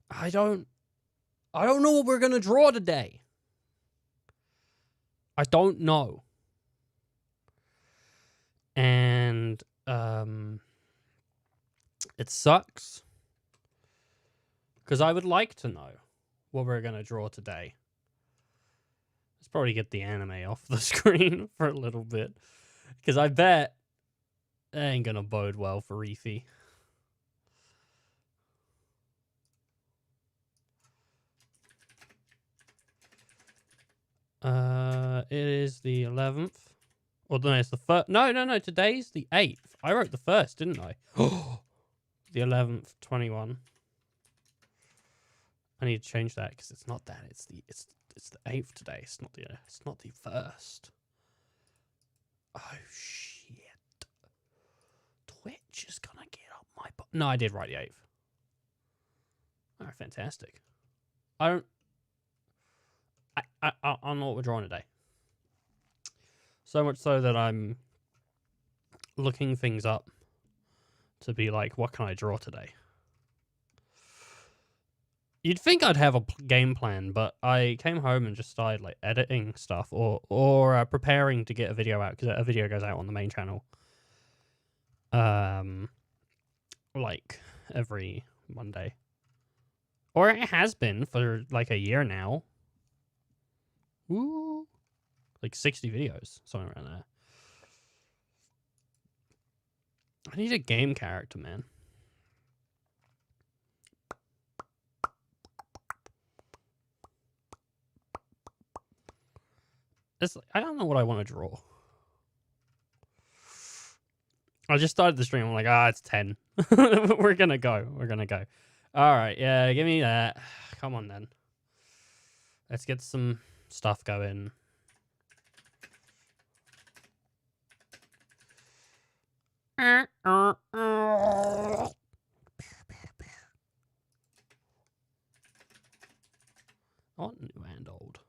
I don't know what we're gonna draw today. I don't know. And it sucks. Because I would like to know what we're gonna draw today. Let's probably get the anime off the screen for a little bit. Because I bet that ain't gonna bode well for Reefy. It is the 11th. Or no, it's the first. No. Today's the 8th. I wrote the 1st, didn't I? The 11th, 21. I need to change that because it's not that. It's the 8th today. It's not the 1st. Oh shit! Twitch is gonna get up my butt. No, I did write the 8th. Oh, fantastic. I don't know what we're drawing today. So much so that I'm looking things up to be like, what can I draw today? You'd think I'd have a game plan, but I came home and just started like editing stuff or preparing to get a video out because a video goes out on the main channel. Like every Monday. Or it has been for like a year now. Woo! Like 60 videos, something around there. I need a game character, man. I don't know what I want to draw. I just started the stream. I'm like, it's 10. We're gonna go. All right, yeah, give me that. Come on, then. Let's get some stuff going. Not new and old.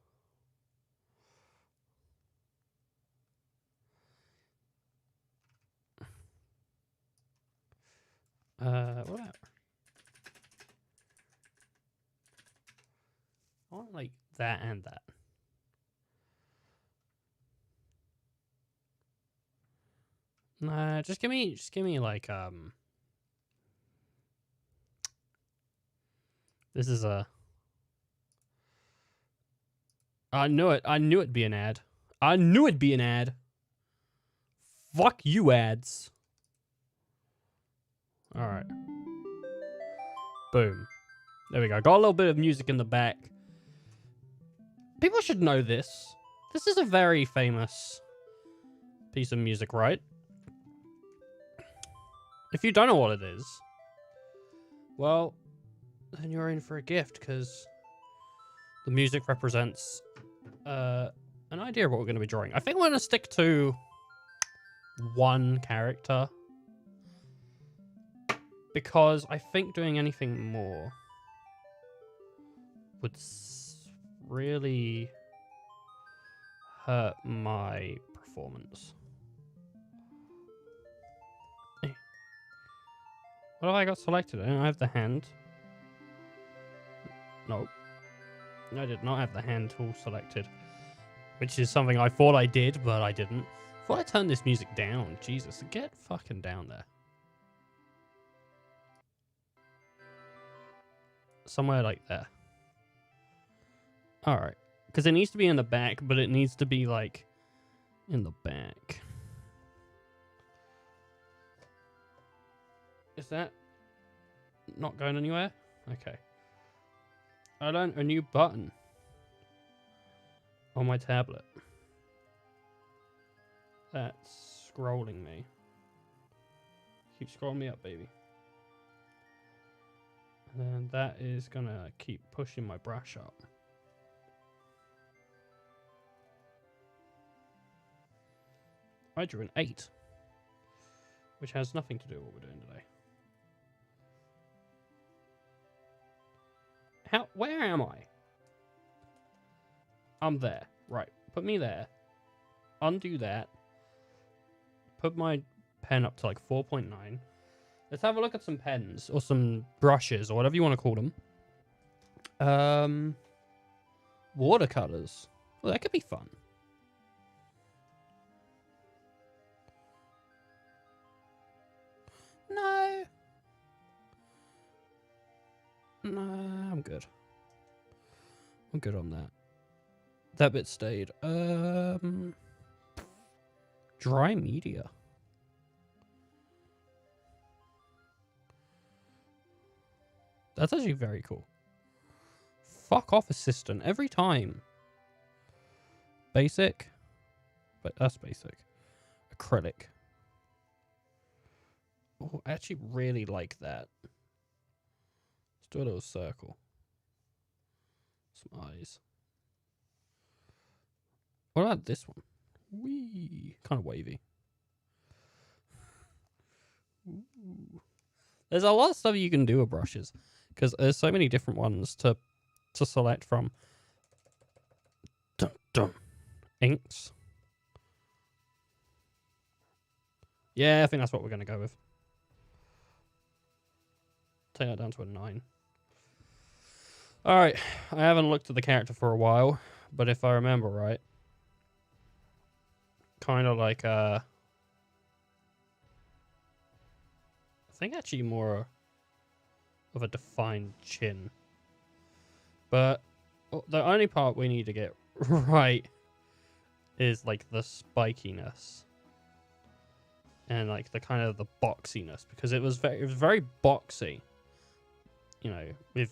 Whatever. I want like that and that. Nah, just give me like this is a I knew it'd be an ad. I knew it'd be an ad. Fuck you, ads. Alright. Boom. There we go. Got a little bit of music in the back. People should know this. This is a very famous piece of music, right? If you don't know what it is, well, then you're in for a gift, because the music represents an idea of what we're going to be drawing. I think we're going to stick to one character, because I think doing anything more would really hurt my performance. Hey. What have I got selected? I don't have the hand. Nope. I did not have the hand tool selected, which is something I thought I did, but I didn't. I thought I turned this music down. Jesus, get fucking down there. Somewhere like there. Alright. Because it needs to be in the back, but it needs to be like in the back. Is that not going anywhere? Okay. I learned a new button on my tablet. That's scrolling me. Keep scrolling me up, baby. And then that is gonna keep pushing my brush up. I drew an 8, which has nothing to do with what we're doing today. Where am I? I'm there. Right. Put me there. Undo that. Put my pen up to like 4.9. Let's have a look at some pens or some brushes or whatever you want to call them. Watercolors. Well, that could be fun. No. No, I'm good. I'm good on that. That bit stayed. Dry media. That's actually very cool. Fuck off, assistant. Every time. Basic. But that's basic. Acrylic. Oh, I actually really like that. Let's do a little circle. Some eyes. What about this one? Wee. Kind of wavy. Ooh. There's a lot of stuff you can do with brushes. Because there's so many different ones to select from. Dun, dun. Inks. Yeah, I think that's what we're going to go with. Take that down to a 9. Alright, I haven't looked at the character for a while, but if I remember right, kind of like, I think actually more of a defined chin. But the only part we need to get right is like the spikiness. And like the kind of the boxiness, because it was very boxy. You know,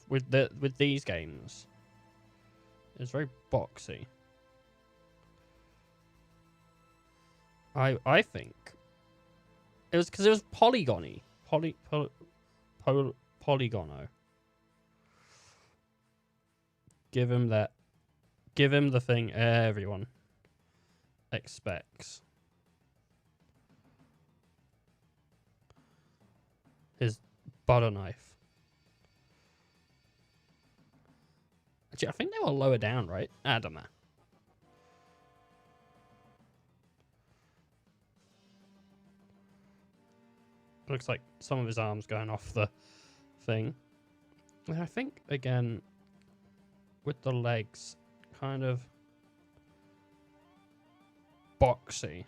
with these games, it's very boxy. I think it was because it was polygony, polygono. Give him that. Give him the thing everyone expects. His butter knife. Actually, I think they were lower down, right? I don't know. Looks like some of his arms going off the thing. And I think, again, with the legs, kind of boxy.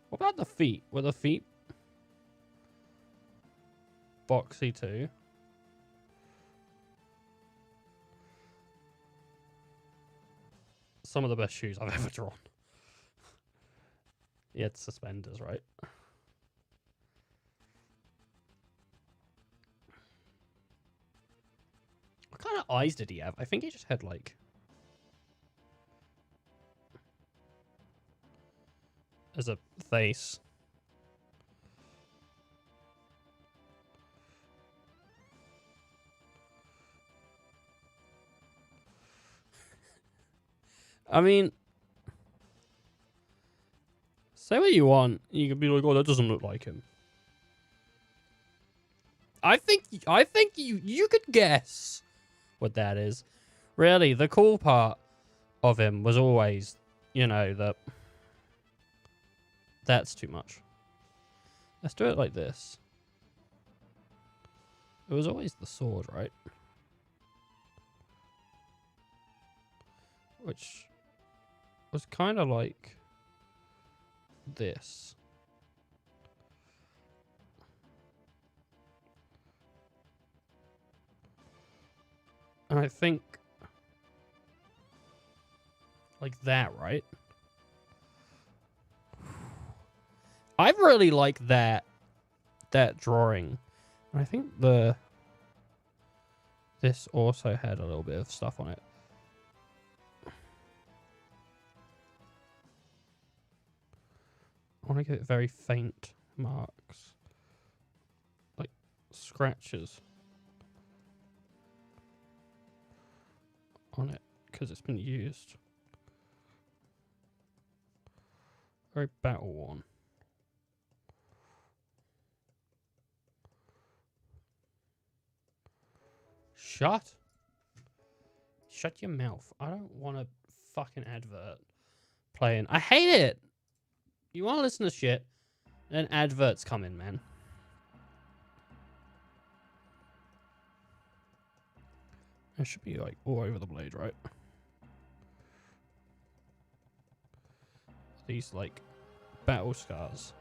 What about the feet? Were the feet boxy too? Some of the best shoes I've ever drawn. Yeah, it's suspenders, right? What kind of eyes did he have? I think he just had like... as a face. I mean, say what you want. You could be like, "Oh, that doesn't look like him." I think you could guess what that is. Really, the cool part of him was always, you know, that that's too much. Let's do it like this. It was always the sword, right? Which was kind of like this. And I think like that, right? I really like that drawing. And I think this also had a little bit of stuff on it. I want to give it very faint marks. Like scratches on it because it's been used. Very battle worn. Shut your mouth. I don't want a fucking advert playing. I hate it. You want to listen to shit, then adverts come in, man. It should be like all over the blade, right? These like battle scars.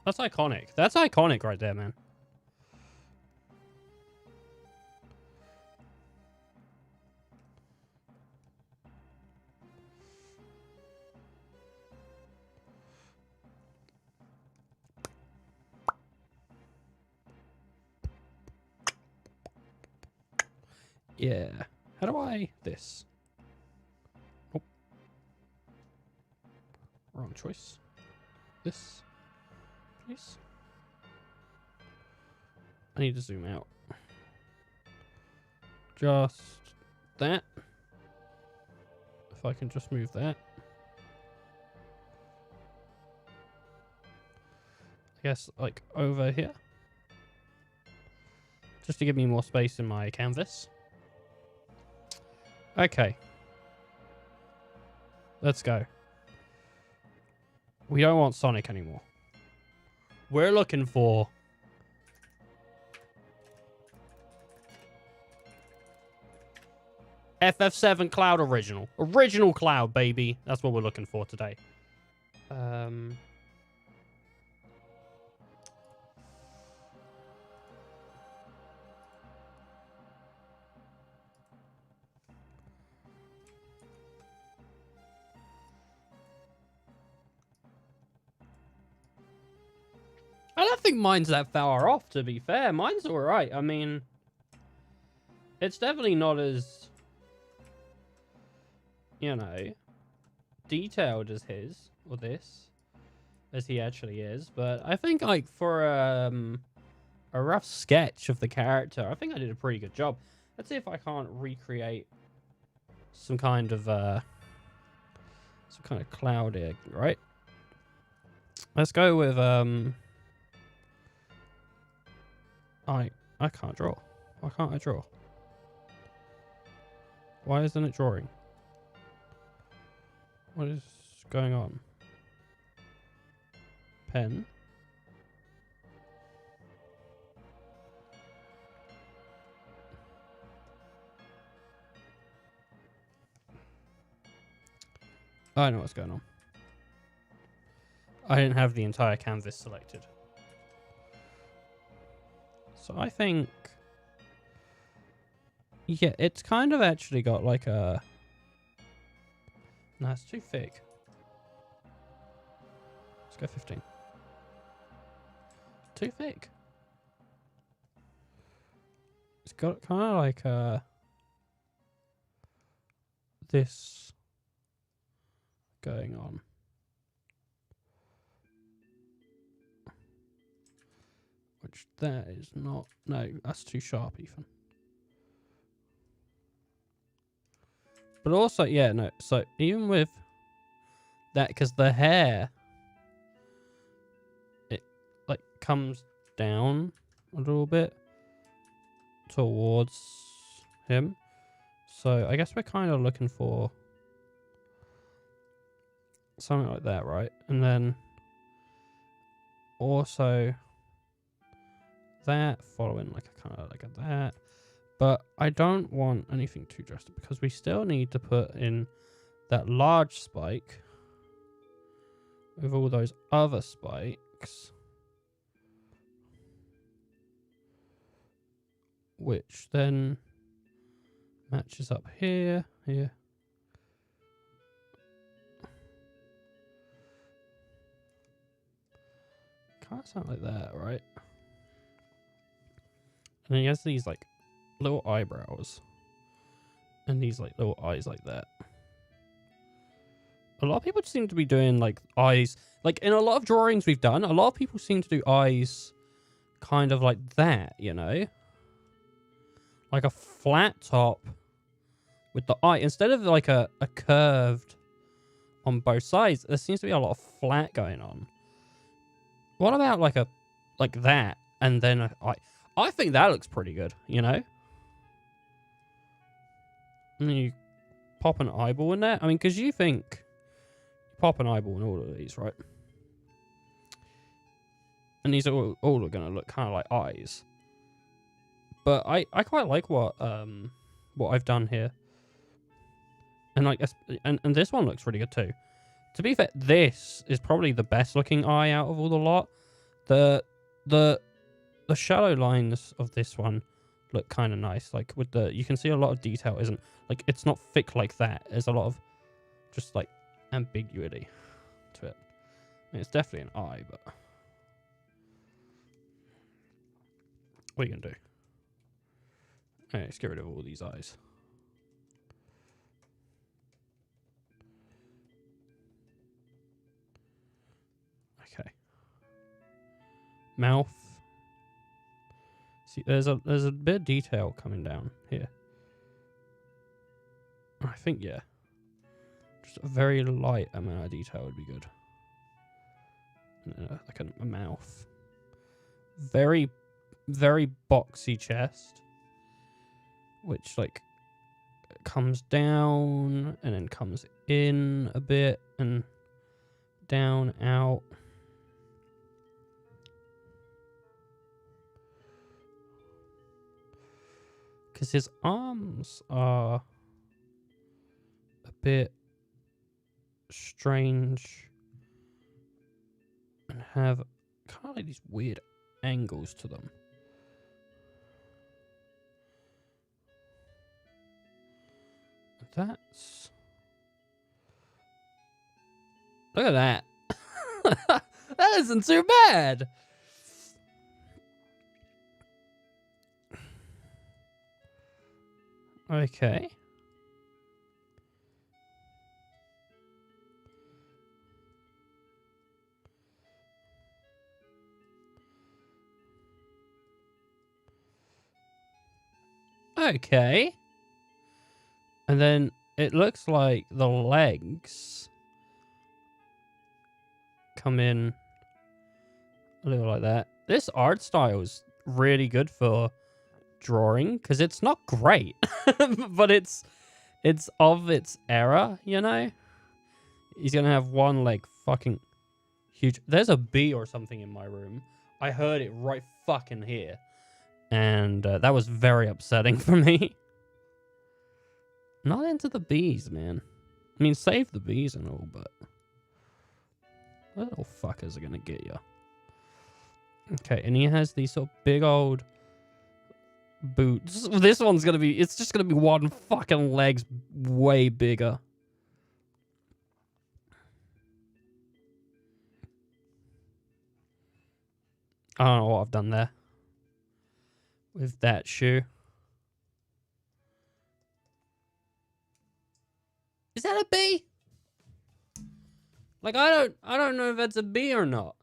That's iconic. That's iconic right there, man. Yeah. How do I... This. Oh. Wrong choice. This. Please. I need to zoom out. Just that. If I can just move that. I guess, like, over here. Just to give me more space in my canvas. Okay. Let's go. We don't want Sonic anymore. We're looking for... FF7 Cloud Original. Original Cloud, baby. That's what we're looking for today. I don't think mine's that far off, to be fair. Mine's alright. I mean, it's definitely not as, you know, detailed as his, or this, as he actually is. But I think, like, for a rough sketch of the character, I think I did a pretty good job. Let's see if I can't recreate some kind of cloud here, right? Let's go with, I can't draw. Why can't I draw? Why isn't it drawing? What is going on? Pen. I know what's going on. I didn't have the entire canvas selected. So I think... Yeah, it's kind of actually got like a... No, it's too thick. Let's go 15. Too thick. It's got kind of like a... This going on. Which that is not... No, that's too sharp even. But also, yeah, no. So even with that, because the hair, it like comes down a little bit towards him. So I guess we're kind of looking for something like that, right? And then also that following like a kind of like a that. But I don't want anything too drastic because we still need to put in that large spike with all those other spikes, which then matches up here, here. Kind of sound like that, right? And then he has these like little eyebrows and these like little eyes like that. A lot of people seem to be doing like eyes, like in a lot of drawings we've done, a lot of people seem to do eyes kind of like that, you know, like a flat top with the eye instead of like a curved on both sides. There seems to be a lot of flat going on. What about like a like that and then an eye? I think that looks pretty good, you know. And then you pop an eyeball in there. I mean, because you think you pop an eyeball in all of these, right? And these are all going to look kind of like eyes. But I quite like what I've done here. And like, and this one looks really good too. To be fair, this is probably the best looking eye out of all the lot. The shallow lines of this one look kind of nice. Like with you can see a lot of detail isn't like, it's not thick like that. There's a lot of just like ambiguity to it. I mean, it's definitely an eye, but what are you gonna do? Okay, let's get rid of all these eyes. Okay. Mouth. See, there's a bit of detail coming down here. I think, yeah. Just a very light amount of detail would be good. Like a mouth. Very, very boxy chest. Which, like, comes down and then comes in a bit and down, out. Because his arms are a bit strange and have kind of like these weird angles to them. That's... Look at that. That isn't too bad. Okay. Okay. And then it looks like the legs come in a little like that. This art style is really good for drawing because it's not great, but it's of its era, you know? He's gonna have one leg fucking huge. There's a bee or something in my room. I heard it right fucking here. And that was very upsetting for me. Not into the bees, man. I mean, save the bees and all, but little fuckers are gonna get you. Okay, and he has these sort of big old boots. This one's gonna be, it's just gonna be one fucking leg's way bigger. I don't know what I've done there with that shoe. Is that a bee? Like, I don't know if that's a bee or not.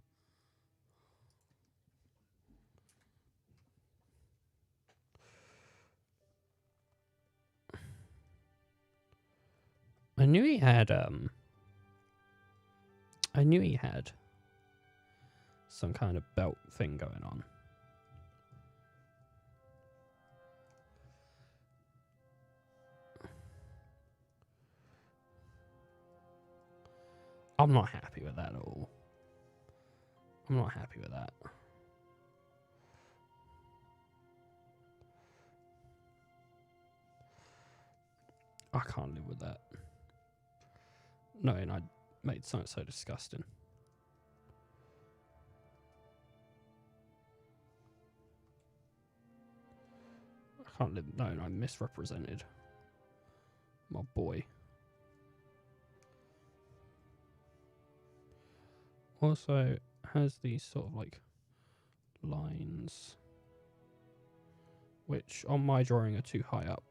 I knew he had some kind of belt thing going on. I'm not happy with that at all. I'm not happy with that. I can't live with that. No, and I made something so disgusting. I can't live. No, I misrepresented my boy. Also has these sort of like lines, which on my drawing are too high up.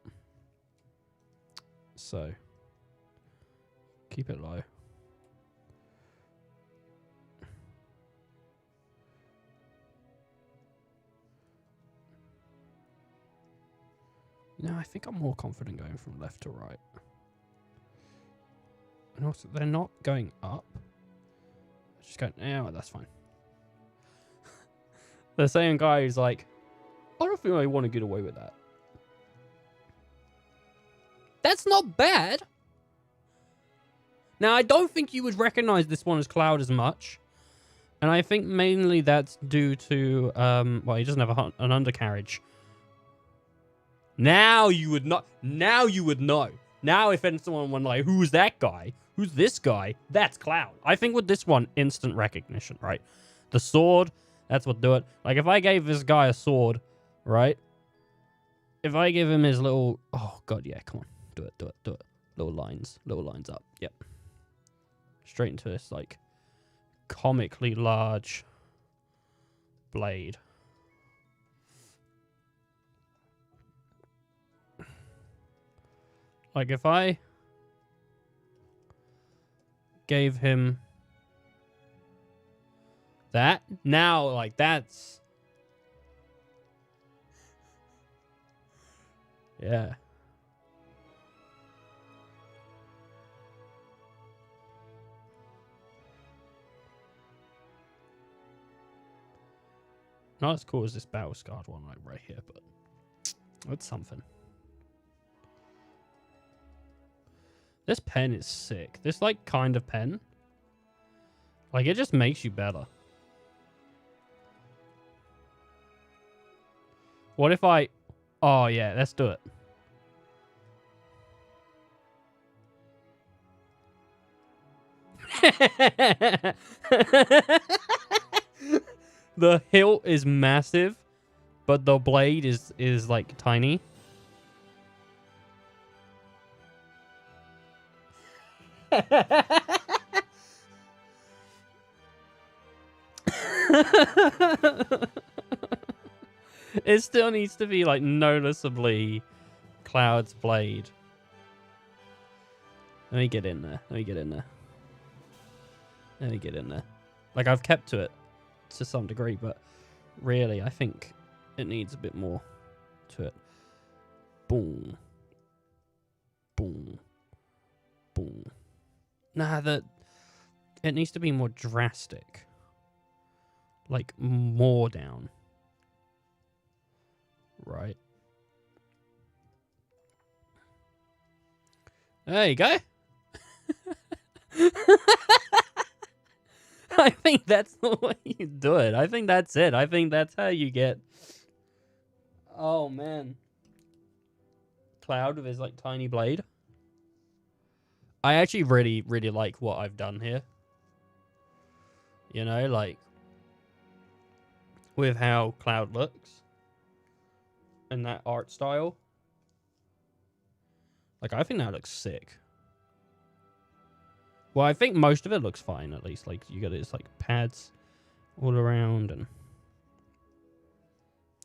So keep it low. No, I think I'm more confident going from left to right. And also, they're not going up. They're just going, yeah, that's fine. The same guy who's like, I don't think I want to get away with that. That's not bad. Now, I don't think you would recognize this one as Cloud as much. And I think mainly that's due to, well, he doesn't have an undercarriage. Now you would not. Now you would know. Now if someone went like, who's that guy? Who's this guy? That's Cloud. I think with this one, instant recognition, right? The sword, that's what do it. Like if I gave this guy a sword, right? If I give him his little, oh god, yeah, come on, do it, do it, do it. Little lines up. Yep. Straight into this like comically large blade. Like if I gave him that, now like that's, yeah. Not as cool as this battle scarred one like right here, but it's something. This pen is sick. This like kind of pen, like it just makes you better. What if I, oh yeah, let's do it. The hilt is massive, but the blade is like tiny. It still needs to be like noticeably Cloud's blade. Let me get in there. Let me get in there. Let me get in there. Like I've kept to it to some degree, but really I think it needs a bit more to it. Boom. Boom. Boom. Nah, it needs to be more drastic. Like more down. Right. There you go. I think that's the way you do it. I think that's it. I think that's how you get... Oh, man. Cloud with his, like, tiny blade. I actually really, really like what I've done here. You know, like... with how Cloud looks. And that art style. Like, I think that looks sick. Well, I think most of it looks fine, at least. Like, you got this, like, pads all around and...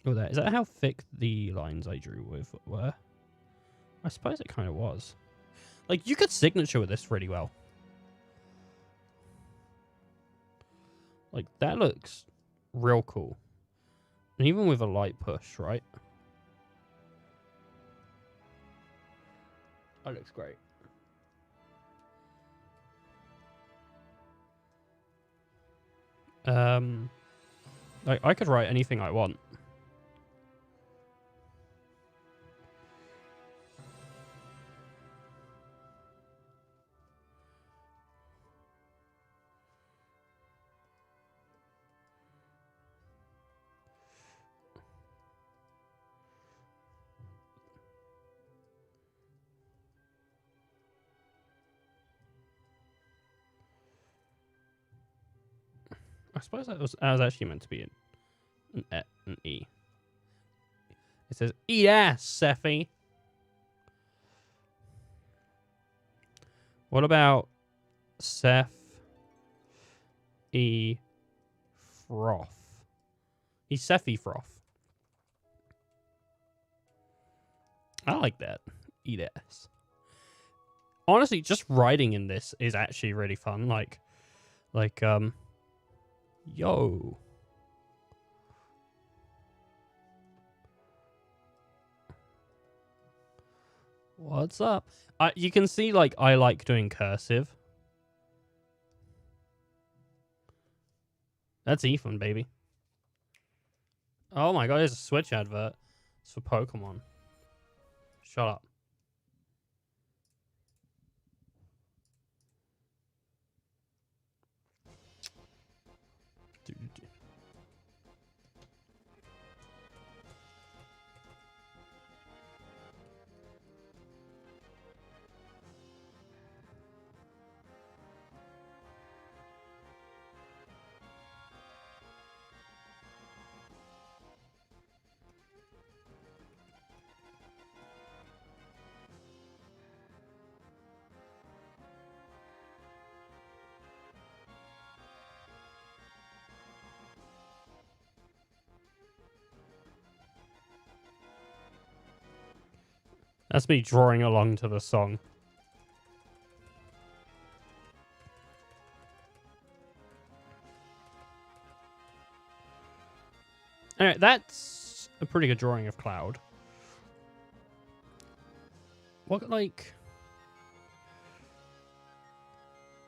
Oh, that. Is that how thick the lines I drew with were? I suppose it kind of was. Like, you could signature with this really well. Like, that looks real cool. And even with a light push, right? That looks great. Like, I could write anything I want. I suppose that was actually meant to be an E. It says, eat ass, Seffi. What about Seth E. Froth? He's Seffi Froth. I like that. Eat ass. Honestly, just writing in this is actually really fun. Yo. What's up? You can see, like, I like doing cursive. That's Ethan, baby. Oh my god, there's a Switch advert. It's for Pokemon. Shut up. That's me drawing along to the song. Anyway, that's a pretty good drawing of Cloud. What, like...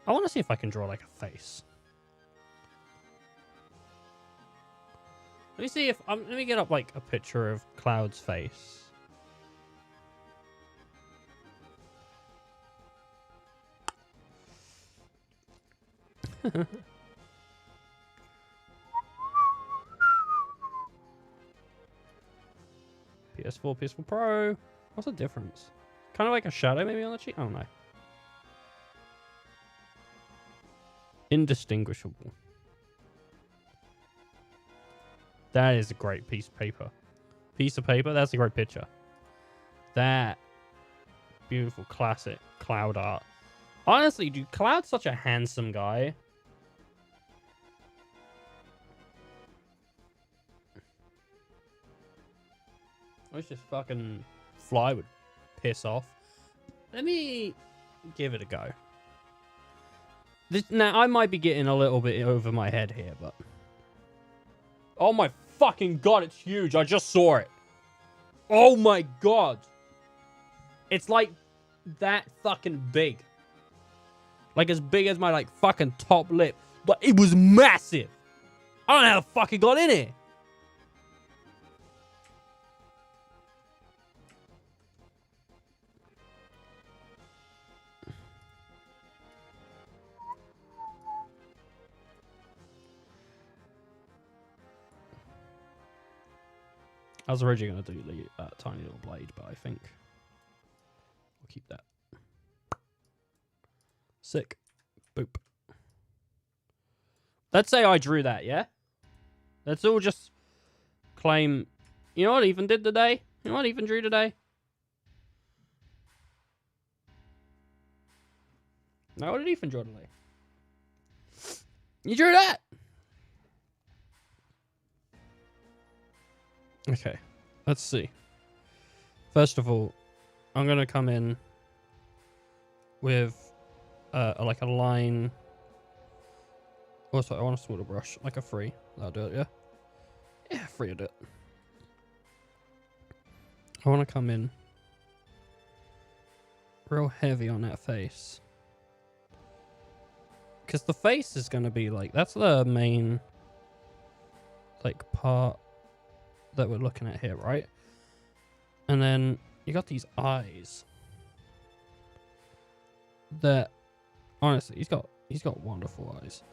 I want to see if I can draw, like, a face. Let me see if... let me get up, like, a picture of Cloud's face. PS4, PS4 Pro. What's the difference? Kind of like a shadow maybe on the cheek? I don't know. Indistinguishable. That is a great piece of paper. Piece of paper? That's a great picture. That beautiful classic Cloud art. Honestly, dude, Cloud's such a handsome guy. I wish this fucking fly would piss off. Let me give it a go. Now, I might be getting a little bit over my head here, but... Oh my fucking god, it's huge. I just saw it. Oh my god. It's like that fucking big. Like as big as my like fucking top lip. But it was massive. I don't know how the fuck it got in here. I was originally going to do the tiny little blade, but I think we'll keep that. Sick. Boop. Let's say I drew that, yeah? Let's all just claim... You know what Ethan did today? You know what Ethan drew today? No, what did Ethan draw today? You drew that! Okay, let's see. First of all, I'm going to come in with like a line. Also, I want a smaller brush, like a 3. That'll do it, yeah? Yeah, 3 will do it. I want to come in real heavy on that face. Because the face is going to be like, that's the main like part that we're looking at here, right? And then you got these eyes that honestly he's got wonderful eyes.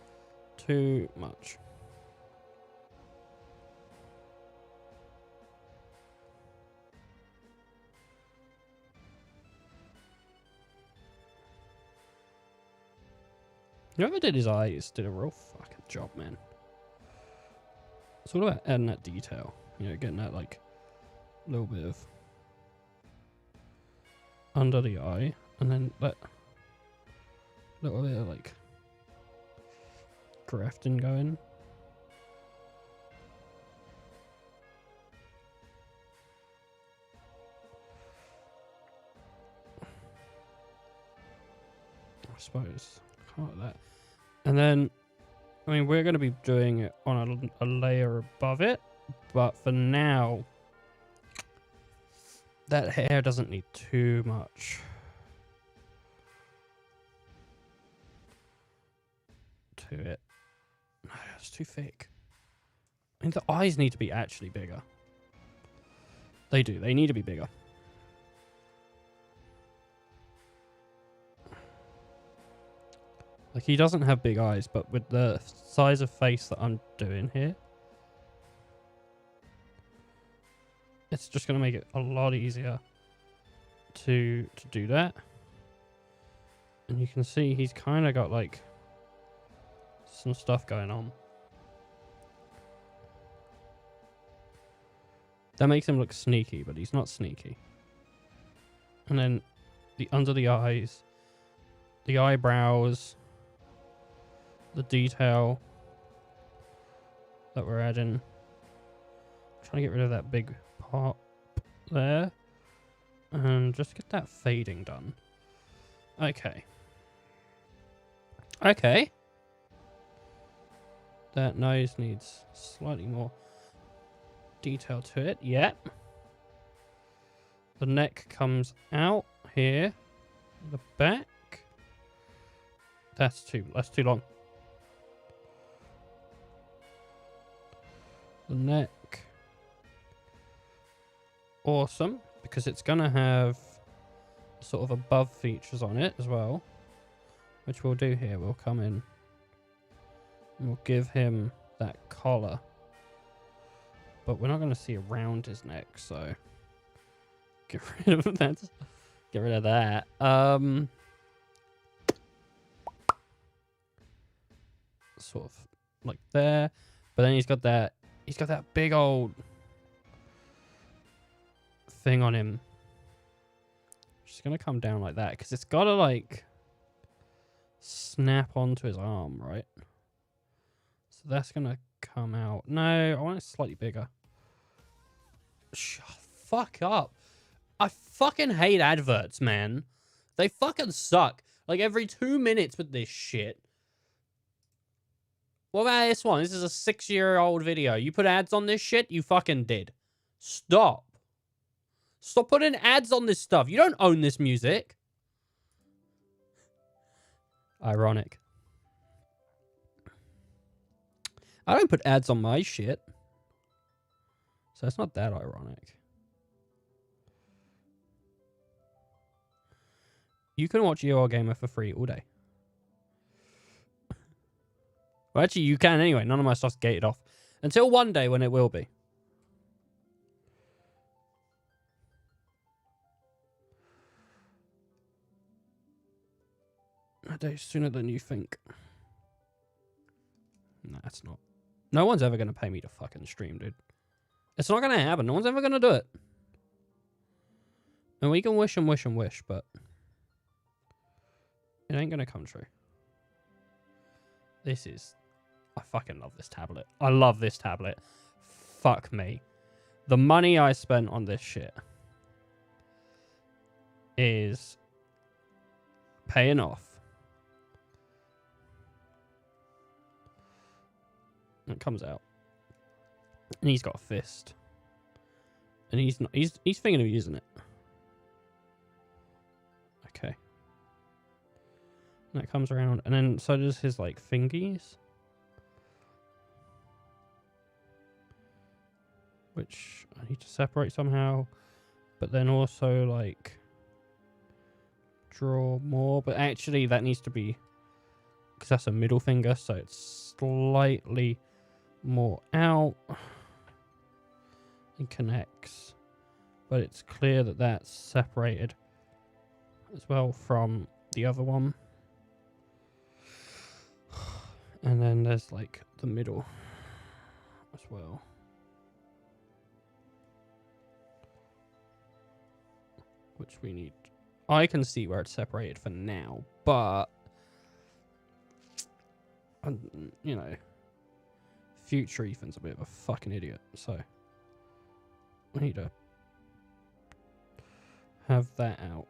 Too much. Whoever did his eyes did a real fucking job, man. It's all about adding that detail. You know, getting that, like, little bit of under the eye. And then that little bit of, like, grafting going. I suppose. Kind of like that. And then, I mean, we're going to be doing it on a layer above it. But for now, that hair doesn't need too much to it. No, it's too thick. I mean, the eyes need to be actually bigger. They do. They need to be bigger. Like, he doesn't have big eyes, but with the size of face that I'm doing here, it's just going to make it a lot easier to do that. And you can see he's kind of got like some stuff going on. That makes him look sneaky, but he's not sneaky. And then the under the eyes, the eyebrows, the detail that we're adding. I'm trying to get rid of that big part there. And just get that fading done. Okay. Okay. That nose needs slightly more detail to it. Yep. The neck comes out here. The back. That's too long. The neck. Awesome. Because it's going to have sort of above features on it as well. Which we'll do here. We'll come in. And we'll give him that collar. But we're not going to see around his neck, so get rid of that. Get rid of that. Sort of like there. But then he's got that big old thing on him. Just going to come down like that because it's got to like snap onto his arm, right? So that's going to come out. No, I want it slightly bigger. Fuck up. I fucking hate adverts, man. They fucking suck. Like every 2 minutes with this shit. What about this one? This is a 6-year-old video. You put ads on this shit? You fucking did. Stop. Stop putting ads on this stuff. You don't own this music. Ironic. I don't put ads on my shit. So it's not that ironic. You can watch Eurogamer for free all day. Well, actually, you can anyway. None of my stuff's gated off. Until one day when it will be. A day sooner than you think. Nah, it's not. No one's ever going to pay me to fucking stream, dude. It's not going to happen. No one's ever going to do it. And we can wish and wish and wish, but it ain't going to come true. This is... I fucking love this tablet. I love this tablet. Fuck me. The money I spent on this shit is paying off. It comes out. And he's got a fist. And he's not he's thinking of using it. Okay. And that comes around. And then so does his like fingies. Which I need to separate somehow. But then also like draw more. But actually that needs to be, because that's a middle finger, so it's slightly more out. It connects, but it's clear that that's separated as well from the other one. And then there's like the middle as well. Which we need. I can see where it's separated for now, but you know, future Ethan's a bit of a fucking idiot, so I need to have that out.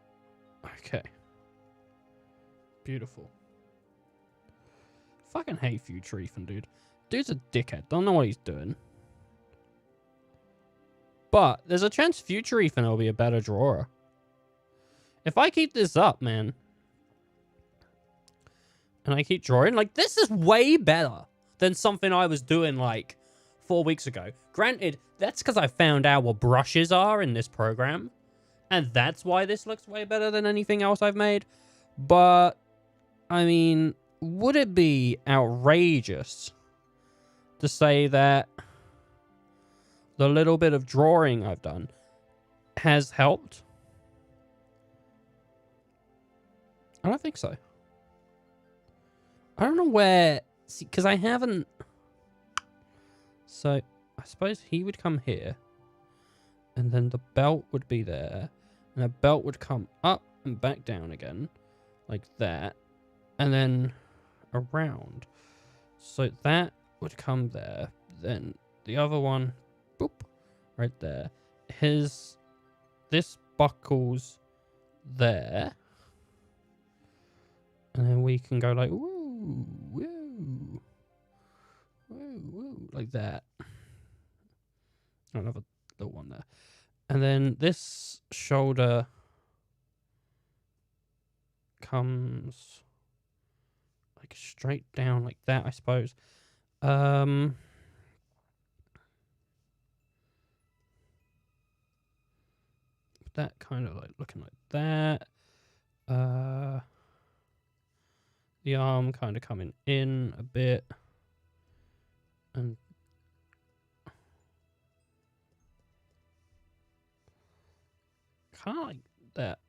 Okay. Beautiful. Fucking hate future Ethan, dude. Dude's a dickhead. Don't know what he's doing. But there's a chance future Ethan will be a better drawer. If I keep this up, man, and I keep drawing, like, this is way better than something I was doing, like, 4 weeks ago. Granted, that's because I found out what brushes are in this program. And that's why this looks way better than anything else I've made. But, I mean, would it be outrageous to say that the little bit of drawing I've done has helped? I don't think so. I don't know where... See, because I haven't... So, I suppose he would come here. And then the belt would be there. And the belt would come up and back down again. Like that. And then around. So that would come there. Then the other one... Boop. Right there. This buckles there. And then we can go like, woo, woo, woo, woo, like that. Another little one there. And then this shoulder comes like straight down like that, I suppose. That kind of like looking like that. The arm kind of coming in a bit. And kind of like that.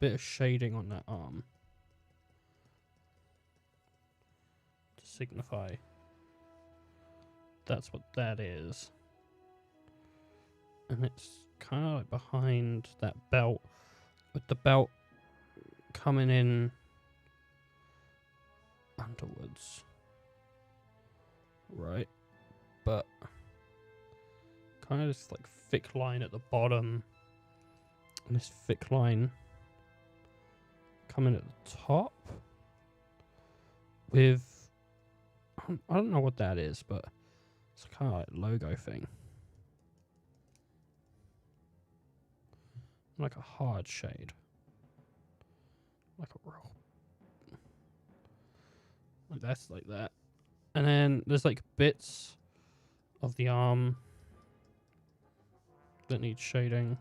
Bit of shading on that arm to signify that's what that is. And it's kind of like behind that belt, with the belt coming in underwards. Right. But kind of this like thick line at the bottom. And this thick line coming at the top. With, I don't know what that is, but it's kind of like logo thing. Like a hard shade. Like a real. Like that's like that. And then there's like bits of the arm that need shading.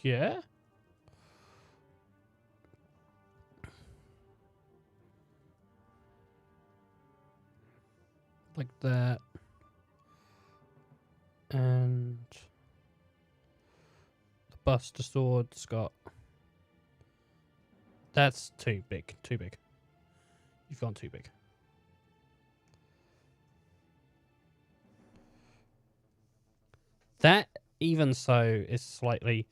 Yeah. Like that. And the Buster Sword's got. That's too big. Too big. You've gone too big. That, even so, is slightly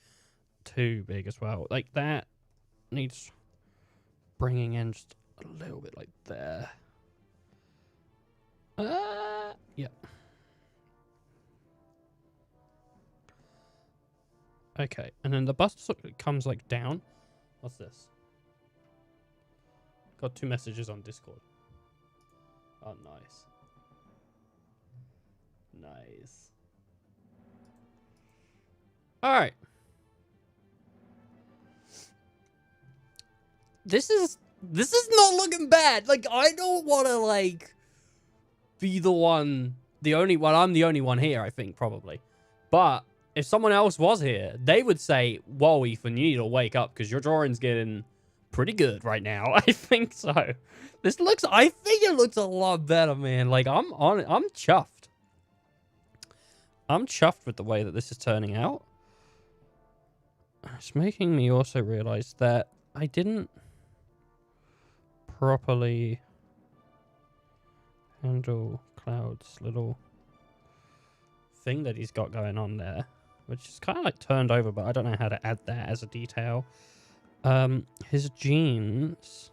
too big as well. Like, that needs bringing in just a little bit like there. Yeah. Okay, and then the Buster Sword comes like down. What's this? Got 2 messages on Discord. Oh, nice. Nice. Alright. This is not looking bad. Like, I don't want to, like, be the one, I'm the only one here, I think, probably. But if someone else was here, they would say, whoa, Ethan, you need to wake up because your drawing's getting pretty good right now. I think so. I think it looks a lot better, man. Like, I'm chuffed. I'm chuffed with the way that this is turning out. It's making me also realize that I didn't properly handle Cloud's little thing that he's got going on there, which is kind of like turned over, but I don't know how to add that as a detail. His jeans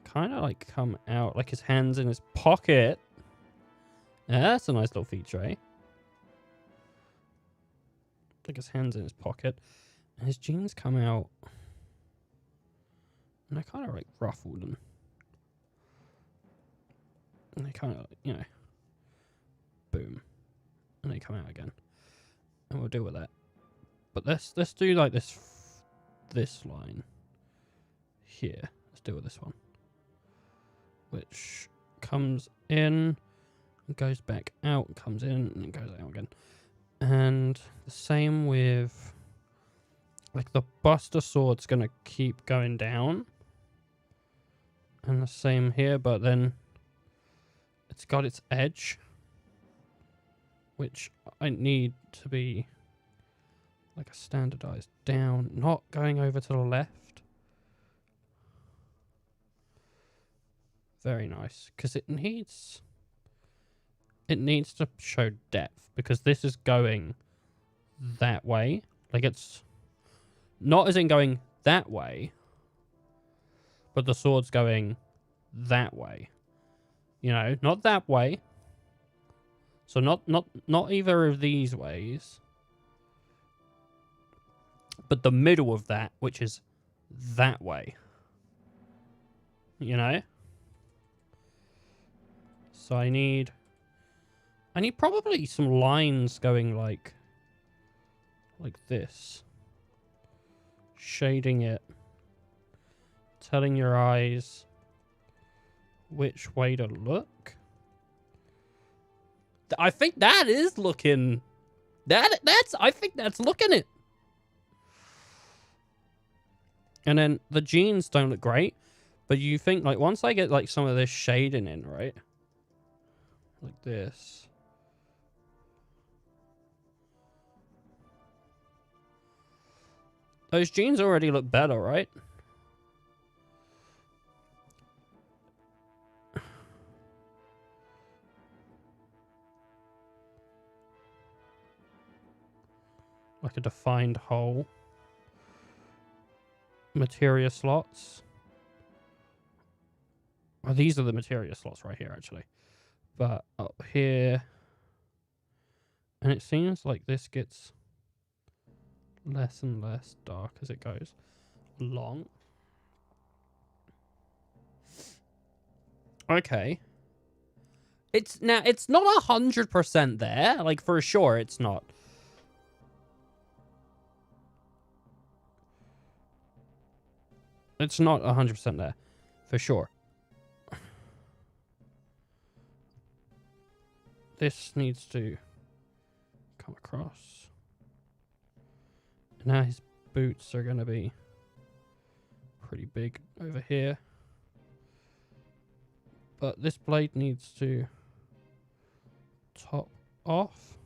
kind of like come out, like his hands in his pocket. Yeah, that's a nice little feature, eh? Like his hands in his pocket, and his jeans come out, and they're kind of like ruffled, and they kind of, you know, boom, and they come out again, and we'll deal with that. But let's do like this line here. Let's deal with this one, which comes in and goes back out, comes in and goes out again. And the same with, like, the Buster Sword's gonna keep going down. And the same here, but then it's got its edge, which I need to be like a standardized down, not going over to the left. Very nice, because it needs to show depth, because this is going that way. Like, it's not as in going that way, but the sword's going that way. You know, not that way. So not either of these ways. But the middle of that, which is that way. You know? So I need probably some lines going like this. Shading it. Telling your eyes which way to look. I think that is looking... I think that's looking it. And then the jeans don't look great. But you think, like, once I get, like, some of this shading in, right? Like this. Those jeans already look better, right? Like a defined hole. Materia slots. Oh, these are the materia slots right here, actually. But up here... And it seems like this gets less and less dark as it goes along. Okay. It's not 100% there. Like, for sure, it's not. It's not 100% there. For sure. This needs to come across. Now his boots are going to be pretty big over here. But this blade needs to top off.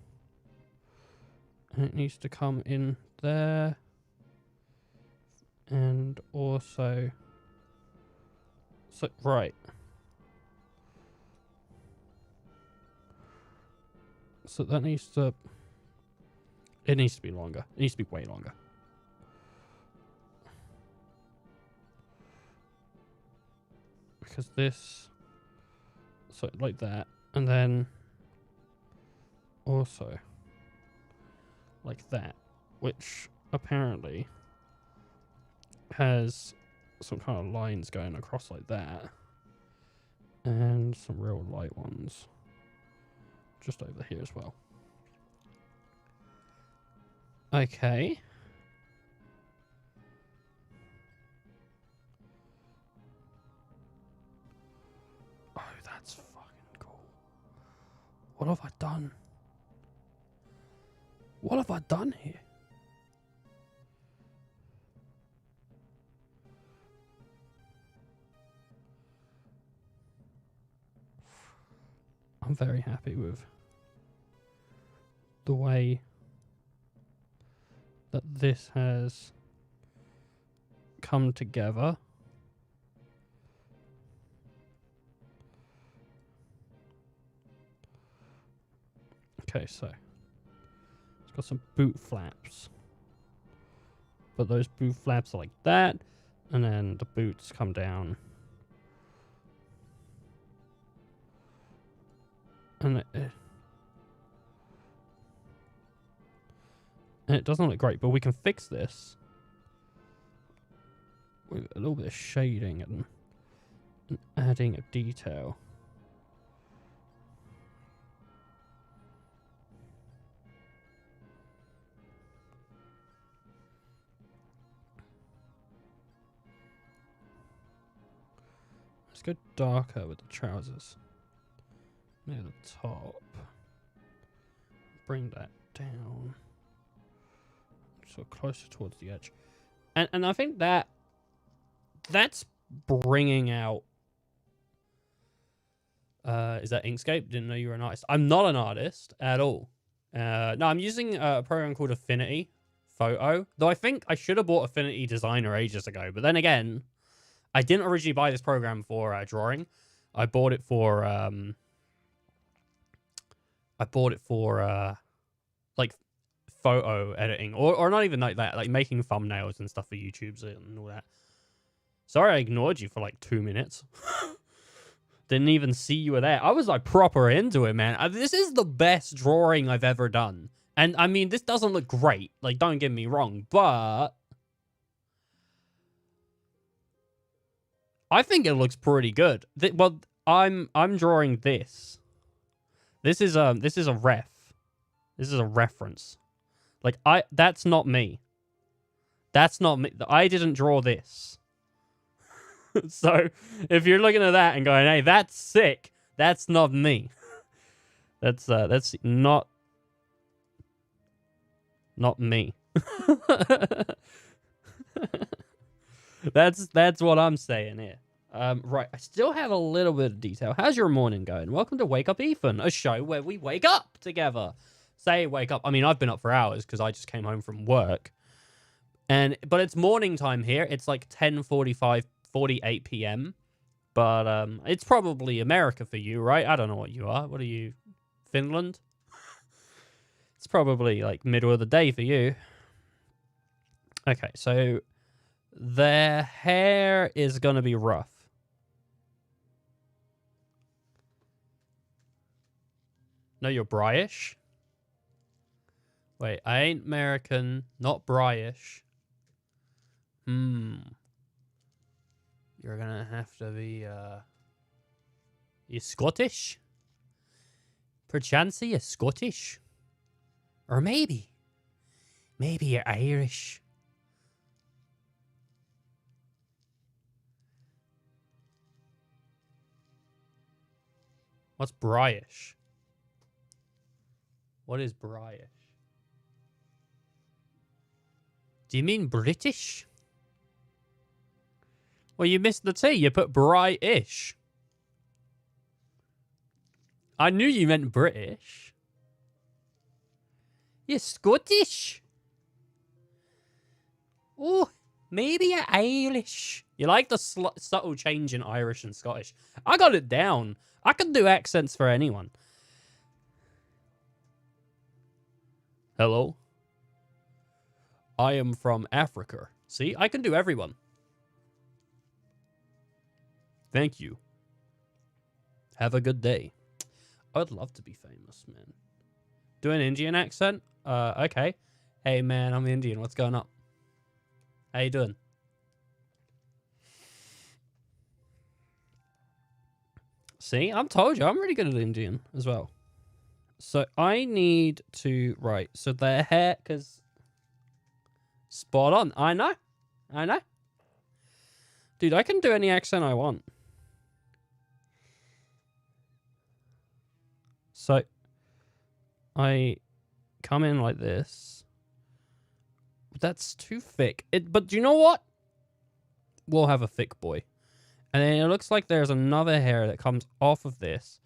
And it needs to come in there. And also... So, right. So that needs to... It needs to be longer. It needs to be way longer. Because this... So, like that. And then... Also... Like that. Which, apparently... has some kind of lines going across like that. And some real light ones. Just over here as well. Okay. Oh, that's fucking cool. What have I done? What have I done here? I'm very happy with the way that this has come together. Okay, so it's got some boot flaps, but those boot flaps are like that, and then the boots come down. And it doesn't look great, but we can fix this with a little bit of shading and adding a detail. Let's go darker with the trousers. Near the top. Bring that down. So closer towards the edge. And I think that's bringing out... is that Inkscape? Didn't know you were an artist. I'm not an artist at all. No, I'm using a program called Affinity Photo. Though I think I should have bought Affinity Designer ages ago. But then again, I didn't originally buy this program for drawing. I bought it for... like photo editing or not even like that, like making thumbnails and stuff for YouTubes and all that. Sorry I ignored you for like 2 minutes. Didn't even see you were there. I was like proper into it, man. This is the best drawing I've ever done. And I mean, this doesn't look great. Like, don't get me wrong, but I think it looks pretty good. Well, I'm drawing this. This is a ref. This is a reference. Like, that's not me. That's not me. I didn't draw this. So, if you're looking at that and going, "Hey, that's sick," that's not me. That's not me. That's what I'm saying here. Right, I still have a little bit of detail. How's your morning going? Welcome to Wake Up Ethan, a show where we wake up together. Say wake up. I mean, I've been up for hours because I just came home from work. But it's morning time here. It's like 10:45, 48 p.m. But it's probably America for you, right? I don't know what you are. What are you? Finland? It's probably like middle of the day for you. Okay, so their hair is going to be rough. No, you're Bryish? Wait, I ain't American, not Bryish. You're gonna have to be, you Scottish? Perchance you're Scottish? Or maybe you're Irish. What's Bryish? What is Bryish? Do you mean British? Well, you missed the T. You put British. I knew you meant British. You're Scottish. Oh, maybe you're Irish. You like the subtle change in Irish and Scottish. I got it down. I can do accents for anyone. Hello? I am from Africa. See, I can do everyone. Thank you. Have a good day. I would love to be famous, man. Do an Indian accent? Okay. Hey, man, I'm Indian. What's going on? How you doing? See, I've told you, I'm really good at Indian as well. So I need to, right, so their hair, because spot on. I know. Dude, I can do any accent I want. So I come in like this. That's too thick. But do you know what? We'll have a thick boy. And then it looks like there's another hair that comes off of this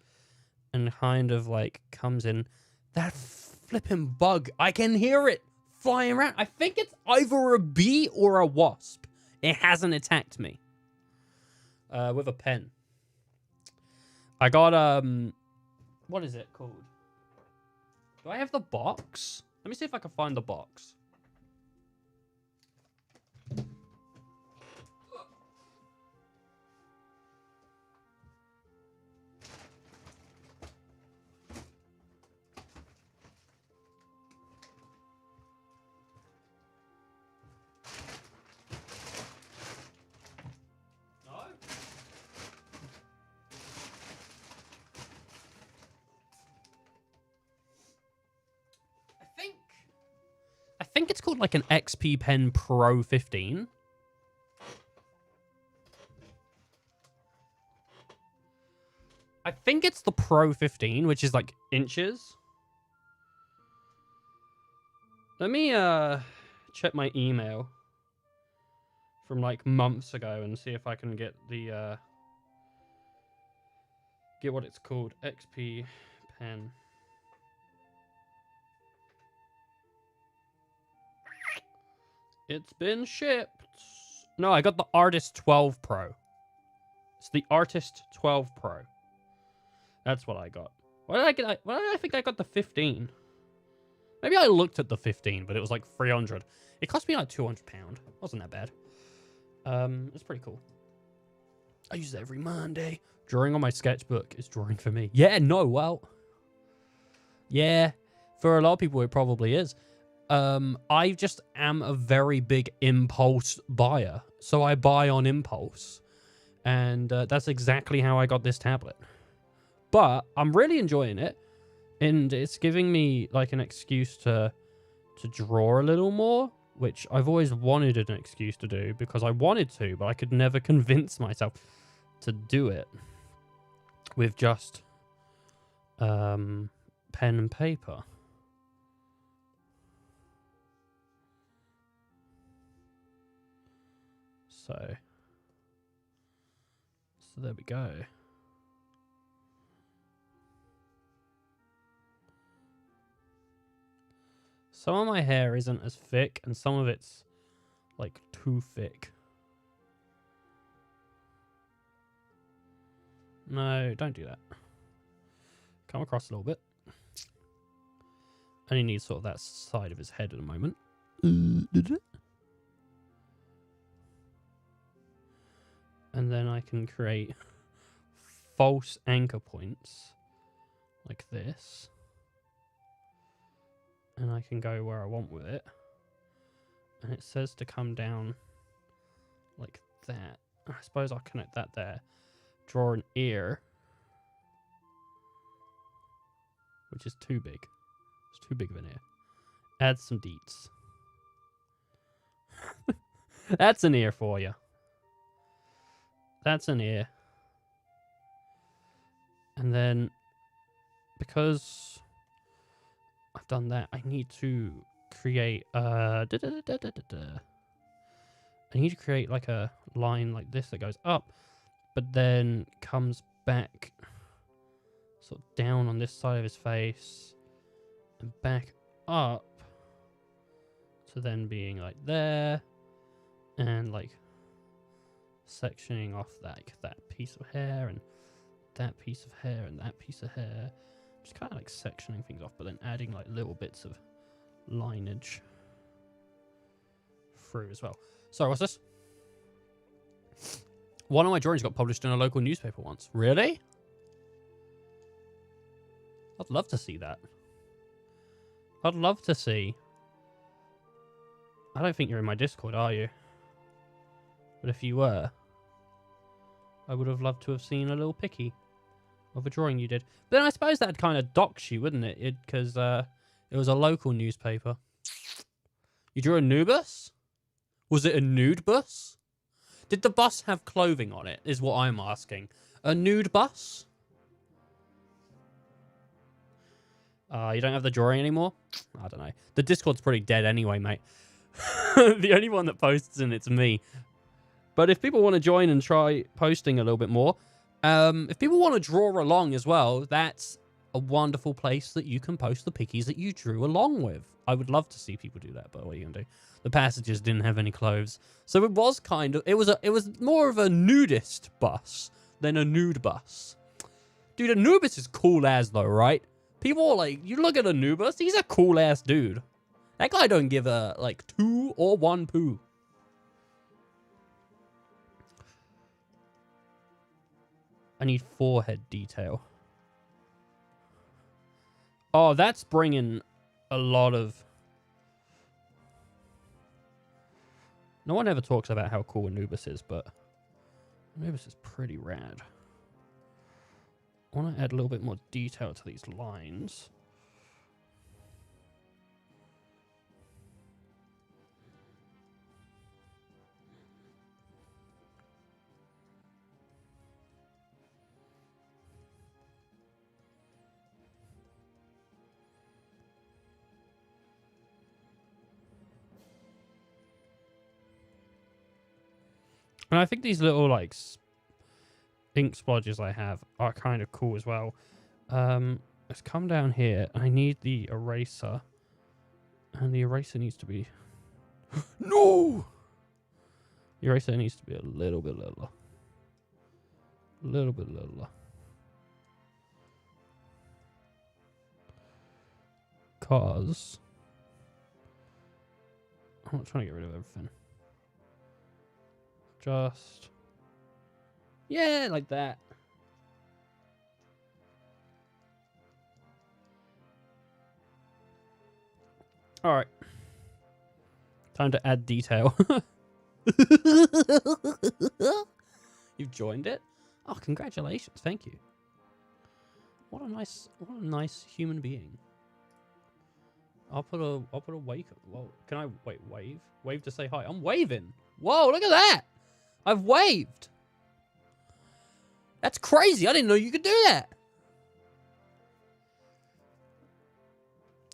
and kind of like comes in. That flipping bug. I can hear it flying around. I think it's either a bee or a wasp. It hasn't attacked me. With a pen. I got, what is it called? Do I have the box? Let me see if I can find the box. I think it's called like an XP Pen Pro 15. I think it's the Pro 15, which is like inches. Let me check my email from like months ago and see if I can get the get what it's called. XP Pen. It's been shipped. No, I got the Artist 12 Pro. It's the Artist 12 Pro. That's what I got. Why did I get? Why did I think I got the 15? Maybe I looked at the 15, but it was like 300. It cost me like £200. Wasn't that bad. It's pretty cool. I use it every Monday. Drawing on my sketchbook is drawing for me. Yeah, no, well. Yeah, for a lot of people it probably is. I just am a very big impulse buyer. So I buy on impulse. And that's exactly how I got this tablet. But I'm really enjoying it. And it's giving me like an excuse to draw a little more, which I've always wanted an excuse to do because I wanted to, but I could never convince myself to do it with just pen and paper. So there we go. Some of my hair isn't as thick, and some of it's, like, too thick. No, don't do that. Come across a little bit. Only need sort of that side of his head at the moment. Did it? And then I can create false anchor points, like this. And I can go where I want with it. And it says to come down like that. I suppose I'll connect that there. Draw an ear. Which is too big. It's too big of an ear. Add some deets. That's an ear for you. That's an ear. And then, because I've done that, I need to create I need to create like a line like this that goes up, but then comes back sort of down on this side of his face and back up to then being like there and like sectioning off that piece of hair and that piece of hair and that piece of hair. Just kind of like sectioning things off, but then adding like little bits of lineage through as well. Sorry, what's this? One of my drawings got published in a local newspaper once. Really? I'd love to see that. I'd love to see. I don't think you're in my Discord, are you? But if you were, I would have loved to have seen a little picky of a drawing you did. But then I suppose that'd kind of dox you, wouldn't it? Because it was a local newspaper. You drew a new bus? Was it a nude bus? Did the bus have clothing on it, is what I'm asking. A nude bus? You don't have the drawing anymore? I don't know. The Discord's pretty dead anyway, mate. The only one that posts in it's me. But if people want to join and try posting a little bit more, if people want to draw along as well, that's a wonderful place that you can post the pickies that you drew along with. I would love to see people do that, but what are you gonna do? The passages didn't have any clothes, so it was kind of it was more of a nudist bus than a nude bus. Dude, Anubis is cool as though, right? People are like, you look at Anubis, he's a cool ass dude. That guy don't give a like 2 or 1 poo. I need forehead detail. Oh, that's bringing a lot of... No one ever talks about how cool Anubis is, but Anubis is pretty rad. I want to add a little bit more detail to these lines. And I think these little, like, ink splodges I have are kind of cool as well. Let's come down here. I need the eraser. And the eraser needs to be... No! The eraser needs to be a little bit littler. A little bit littler. Because... I'm not trying to get rid of everything. Just Yeah, like that. All right. Time to add detail. You've joined it? Oh, congratulations. Thank you. What a nice human being. I'll put a wake. Well, can I wave? Wave to say hi. I'm waving. Whoa, look at that. I've waved. That's crazy. I didn't know you could do that.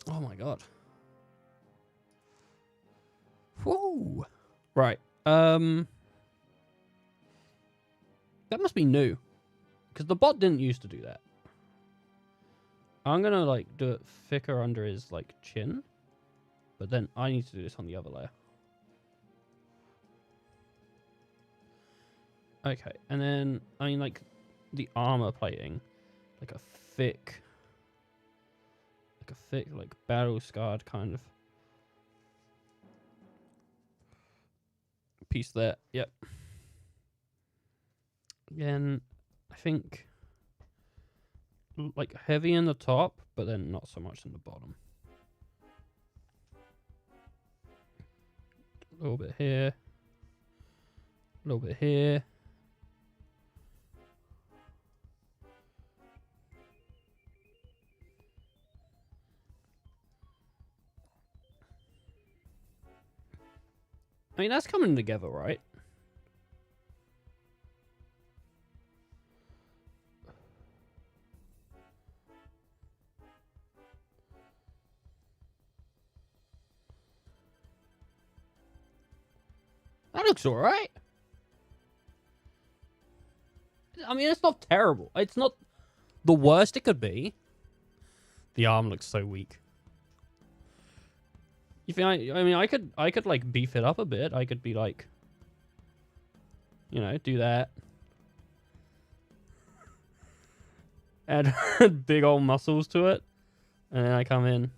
Oh my god. Whoa. Right. That must be new. Because the bot didn't used to do that. I'm gonna like do it thicker under his like chin. But then I need to do this on the other layer. Okay, and then I mean like the armor plating. Like a thick like battle scarred kind of piece there. Yep. Again, I think like heavy in the top, but then not so much in the bottom. A little bit here. A little bit here. I mean, that's coming together, right? That looks alright. I mean, it's not terrible. It's not the worst it could be. The arm looks so weak. You think I mean, I could like beef it up a bit. I could be like, you know, do that. Add big old muscles to it. And then I come in.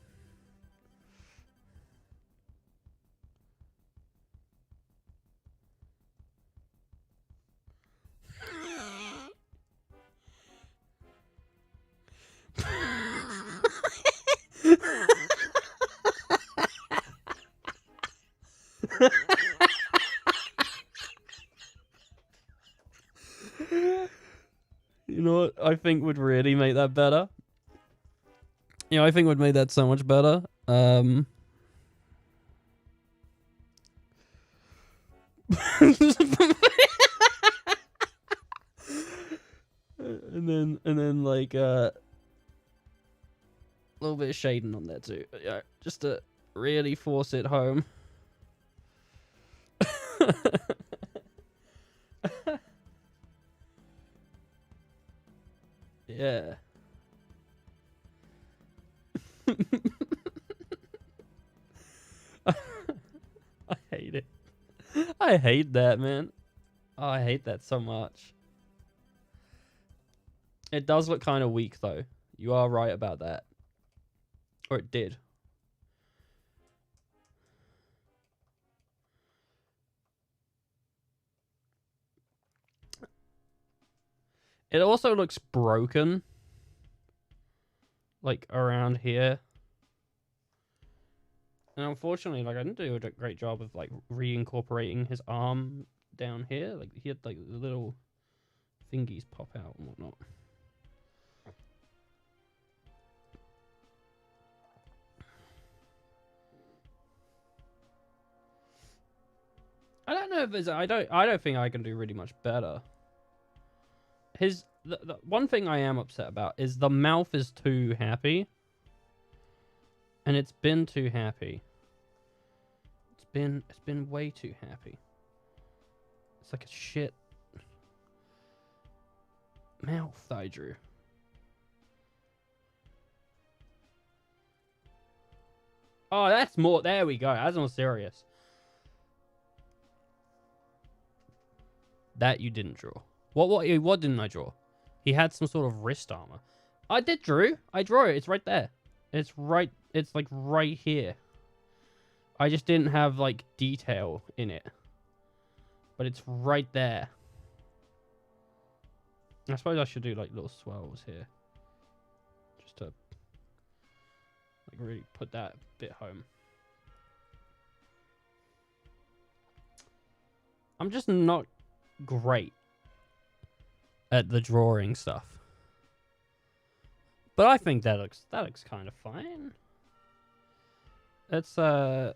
You know what I think would really make that better? You know, I think would make that so much better. And then like a little bit of shading on there too. Yeah, just to really force it home. Yeah. I hate it. I hate that, man. Oh, I hate that so much. It does look kind of weak, though. You are right about that. Or it did. It also looks broken. Like, around here. And unfortunately, like, I didn't do a great job of, like, reincorporating his arm down here. Like, he had, like, the little thingies pop out and whatnot. I don't know if there's... I don't think I can do really much better. The one thing I am upset about is the mouth is too happy. And it's been too happy. It's been way too happy. It's like a shit mouth that I drew. Oh, that's more... There we go. That's more serious. That you didn't draw. What didn't I draw? He had some sort of wrist armor. I did draw. I draw it. It's right there. It's right... It's like right here. I just didn't have like detail in it. But it's right there. I suppose I should do like little swells here. Just to like really put that bit home. I'm just not great at the drawing stuff. But I think that looks kind of fine. It's I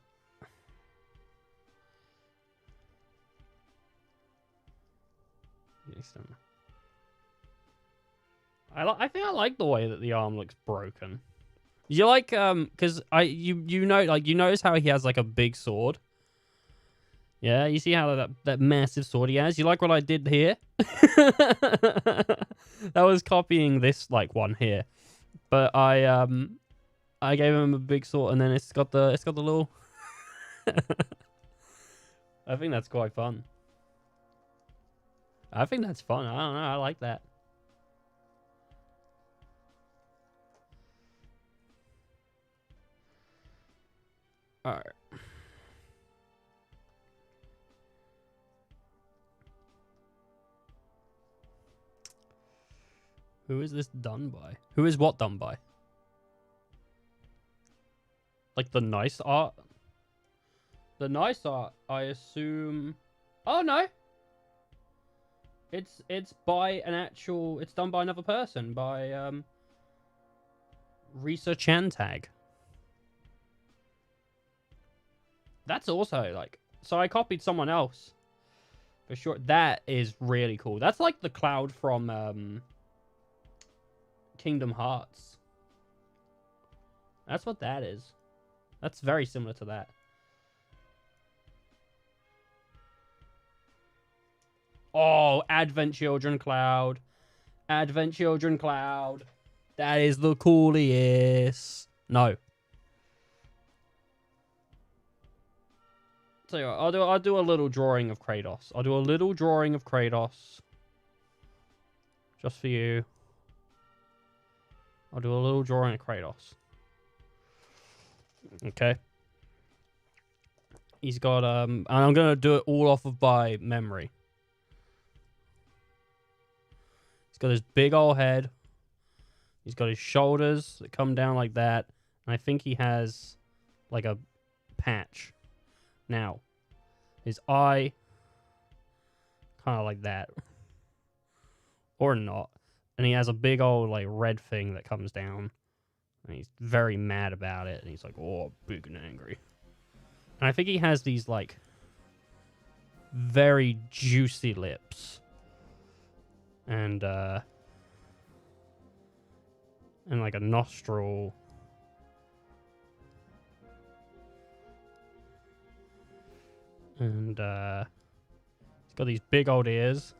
think I like the way that the arm looks broken. You like because you know, like, you notice how he has like a big sword. Yeah, you see how that massive sword he has? You like what I did here? That was copying this like one here. But I gave him a big sword, and then it's got the little I think that's quite fun. I think that's fun. I don't know, I like that. Alright. Who is this done by? Who is what done by? Like the nice art? The nice art, I assume... Oh, no! It's by an actual... It's done by another person, by, Risa Chantag. That's also, like... So I copied someone else. For sure. That is really cool. That's like the Cloud from, Kingdom Hearts. That's what that is. That's very similar to that. Oh, Advent Children Cloud. Advent Children Cloud. That is the coolest. No. So I'll do a little drawing of Kratos. I'll do a little drawing of Kratos. Just for you. I'll do a little drawing of Kratos. Okay. He's got and I'm gonna do it all off of by memory. He's got his big old head. He's got his shoulders that come down like that. And I think he has like a patch. Now, his eye kind of like that. Or not. And he has a big old like red thing that comes down. And he's very mad about it. And he's like, oh, big and angry. And I think he has these like very juicy lips. And like a nostril. And he's got these big old ears.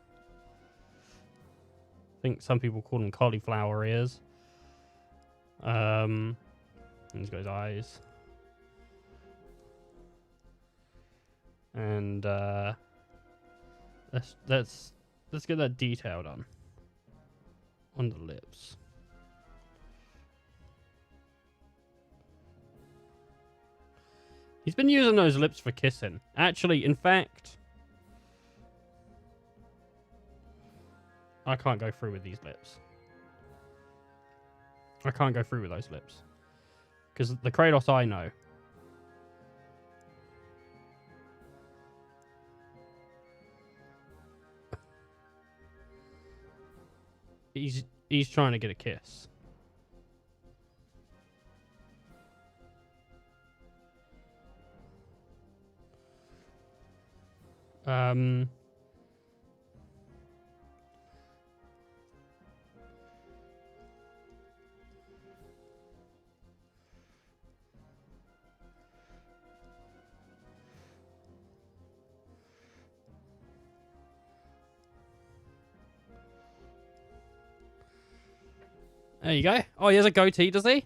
I think some people call them cauliflower ears. And he's got his eyes. And let's get that detail done on the lips. He's been using those lips for kissing. Actually, in fact, I can't go through with these lips. I can't go through with those lips. Because the Kratos I know. He's trying to get a kiss. There you go. Oh, he has a goatee, does he?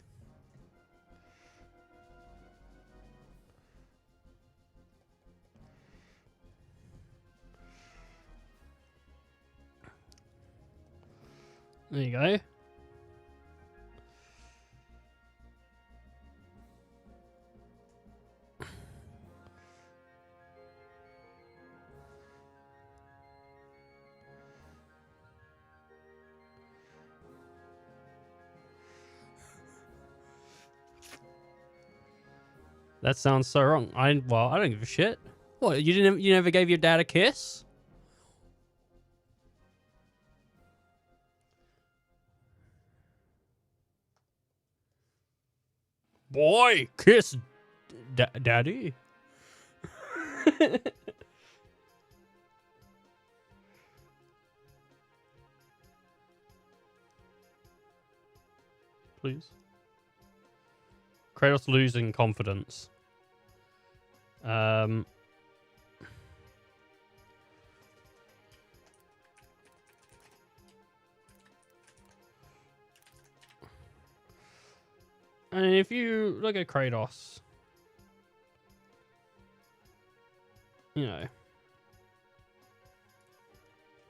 There you go. That sounds so wrong. I don't give a shit. What, you never gave your dad a kiss? Boy, kiss daddy. Please. Kratos losing confidence. And if you look at Kratos, you know,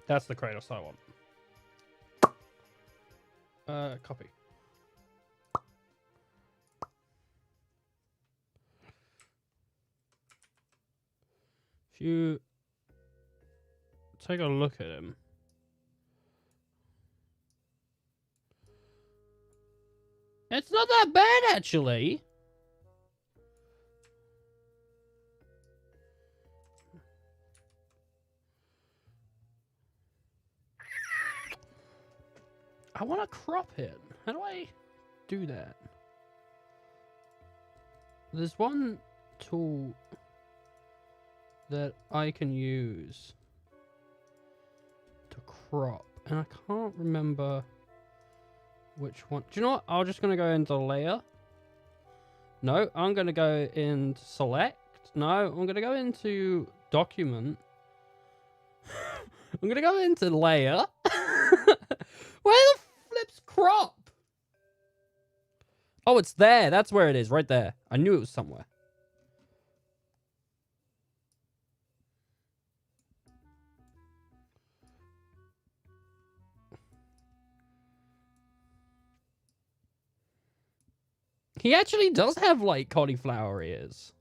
that's the Kratos I want. Copy. If you take a look at him, it's not that bad, actually. I want to crop it. How do I do that? There's one tool that I can use to crop, and I can't remember which one. Do you know what? I'm just going to go into layer. No, I'm going to go into select. No, I'm going to go into document. I'm going to go into layer. Where the flip's crop? Oh, it's there. That's where it is, right there. I knew it was somewhere. He actually does have, like, cauliflower ears.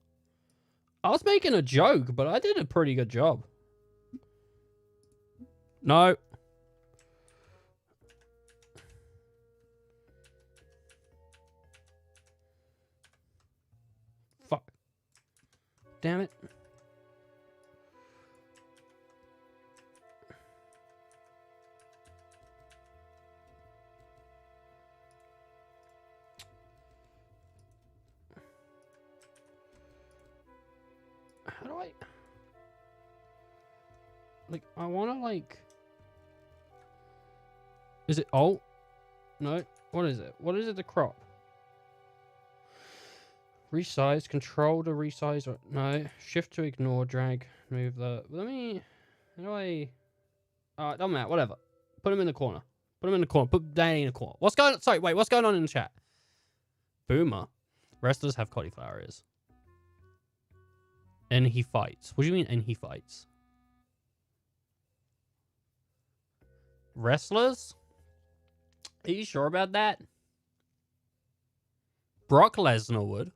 I was making a joke, but I did a pretty good job. No. Fuck. Damn it. How do I... Like, I want to, like... Is it alt? No. What is it? What is it to crop? Resize. Control to resize. Or, no. Shift to ignore. Drag. Move the... Let me... How do I... Alright, doesn't matter. Whatever. Put him in the corner. Put him in the corner. Put Danny in the corner. What's going on? Sorry, wait. What's going on in the chat? Boomer. Wrestlers have cauliflower ears. And he fights. What do you mean, and he fights? Wrestlers? Are you sure about that? Brock Lesnar would.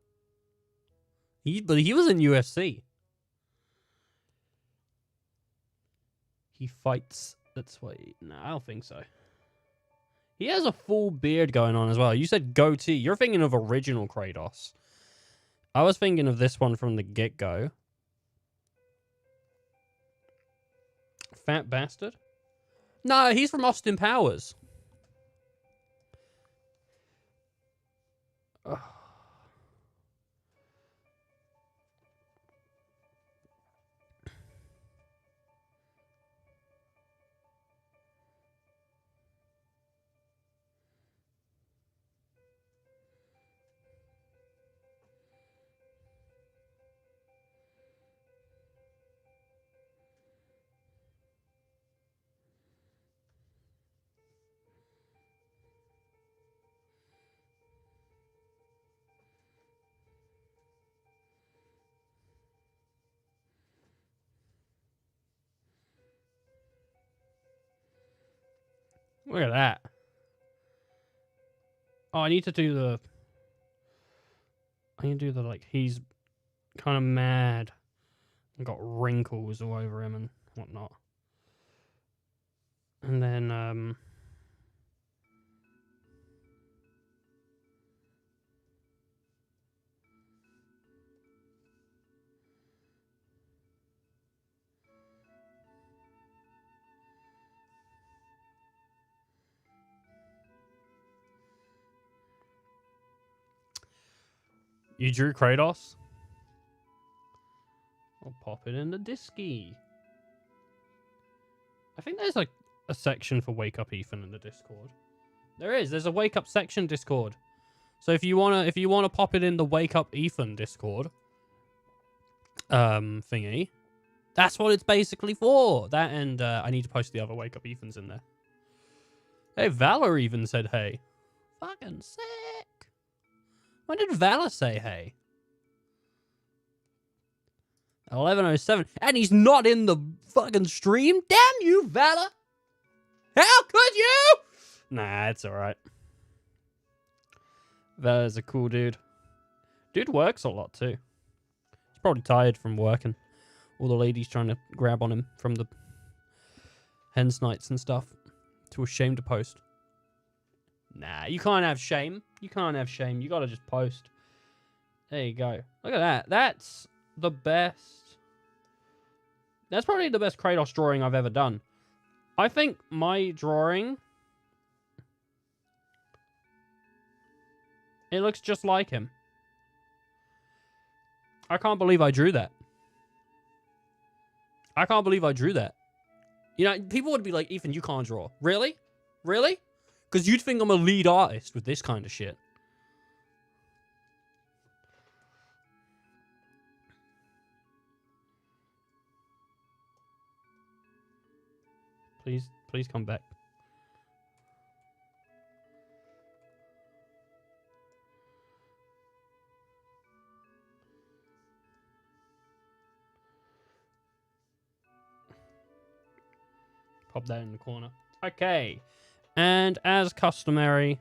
But he was in UFC. He fights. That's why. No, I don't think so. He has a full beard going on as well. You said goatee. You're thinking of original Kratos. I was thinking of this one from the get-go. Fat bastard? No, he's from Austin Powers. Ugh. Look at that. Oh, I need to do the... I need to do the, like, he's kind of mad. And got wrinkles all over him and whatnot. And then, You drew Kratos? I'll pop it in the Disky. I think there's like a section for Wake Up Ethan in the Discord. There is. There's a Wake Up section Discord. So if you wanna pop it in the Wake Up Ethan Discord, thingy, that's what it's basically for. That and I need to post the other Wake Up Ethans in there. Hey, Valor even said hey. Fucking sick. When did Valor say hey? 11:07, and he's not in the fucking stream. Damn you, Valor! How could you? Nah, it's all right. Valor's a cool dude. Dude works a lot too. He's probably tired from working. All the ladies trying to grab on him from the hens nights and stuff. Too ashamed to post. Nah, you can't have shame. You can't have shame. You gotta just post. There you go. Look at that. That's the best. That's probably the best Kratos drawing I've ever done. I think my drawing... It looks just like him. I can't believe I drew that. I can't believe I drew that. You know, people would be like, Ethan, you can't draw. Really? Really? Because you'd think I'm a lead artist with this kind of shit. Please come back. Pop that in the corner. Okay. And as customary,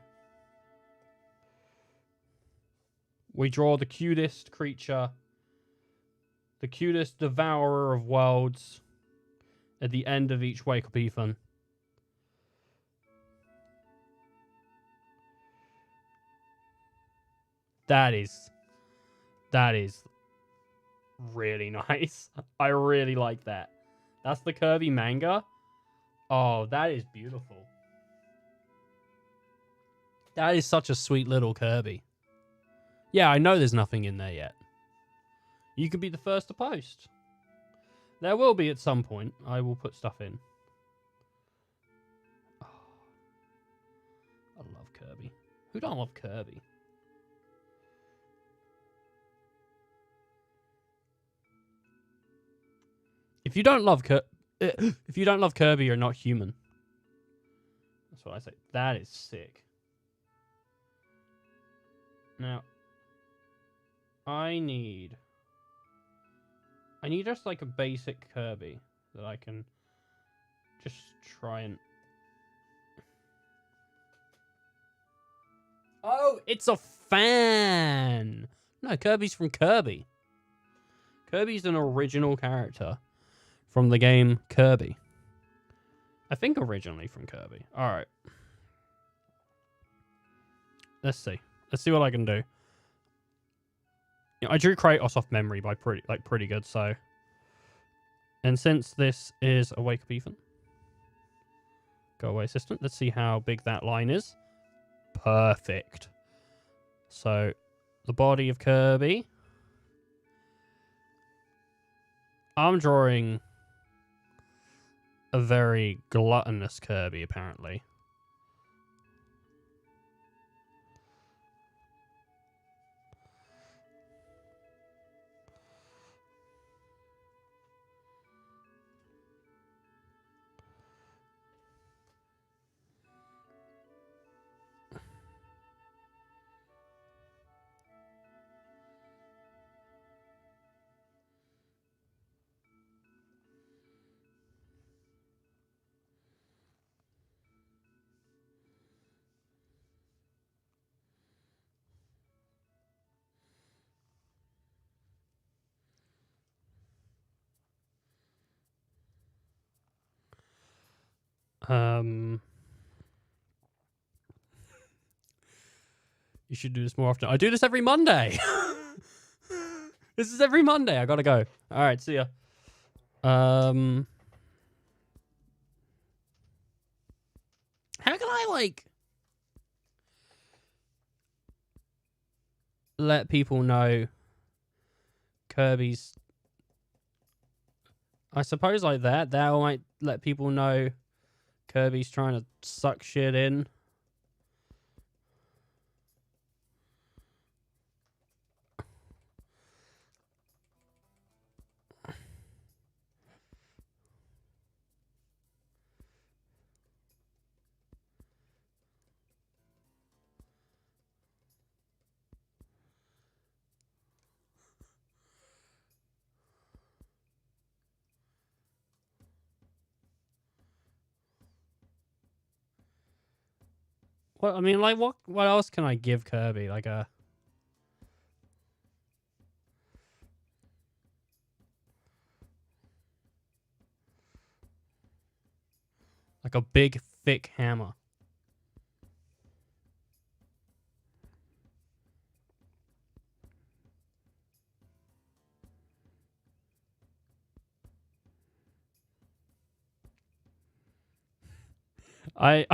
we draw the cutest creature, the cutest devourer of worlds at the end of each Wake Up Ethan. That is really nice. I really like that. That's the Kirby manga. Oh, that is beautiful. That is such a sweet little Kirby. Yeah, I know there's nothing in there yet. You could be the first to post. There will be at some point. I will put stuff in. Oh, I love Kirby. Who don't love Kirby? If you don't love Kirby, you're not human. That's what I say. That is sick. Now, I need just like a basic Kirby that I can just try and... Oh, it's a fan! No, Kirby's from Kirby. Kirby's an original character from the game Kirby. I think originally from Kirby. Alright. Let's see. Let's see what I can do. You know, I drew Kratos off memory by pretty good, so... And since this is a Wake Up Ethan, go away assistant. Let's see how big that line is. Perfect. So, the body of Kirby. I'm drawing a very gluttonous Kirby, apparently. You should do this more often. I do this every Monday. This is every Monday. I gotta go. All right, see ya. How can I, like... let people know Kirby's. I suppose like that. That might let people know Kirby's trying to suck shit in. Well, I mean, like, what else can I give Kirby? Like a big thick hammer. I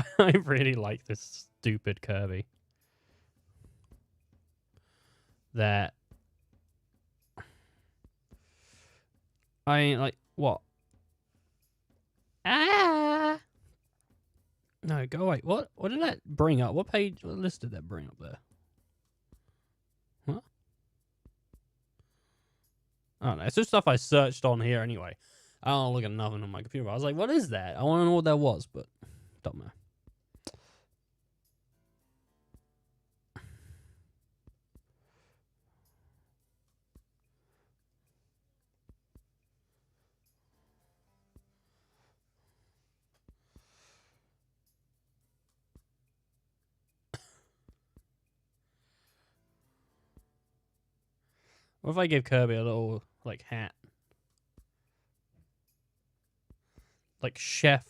really like this stupid Kirby. That I mean, like, what? Ah! No, go away. What did that bring up? What list did that bring up there? What? I don't know. It's just stuff I searched on here anyway. I don't look at nothing on my computer. I was like, what is that? I want to know what that was, but don't matter. What if I give Kirby a little, like, hat? Like, chef.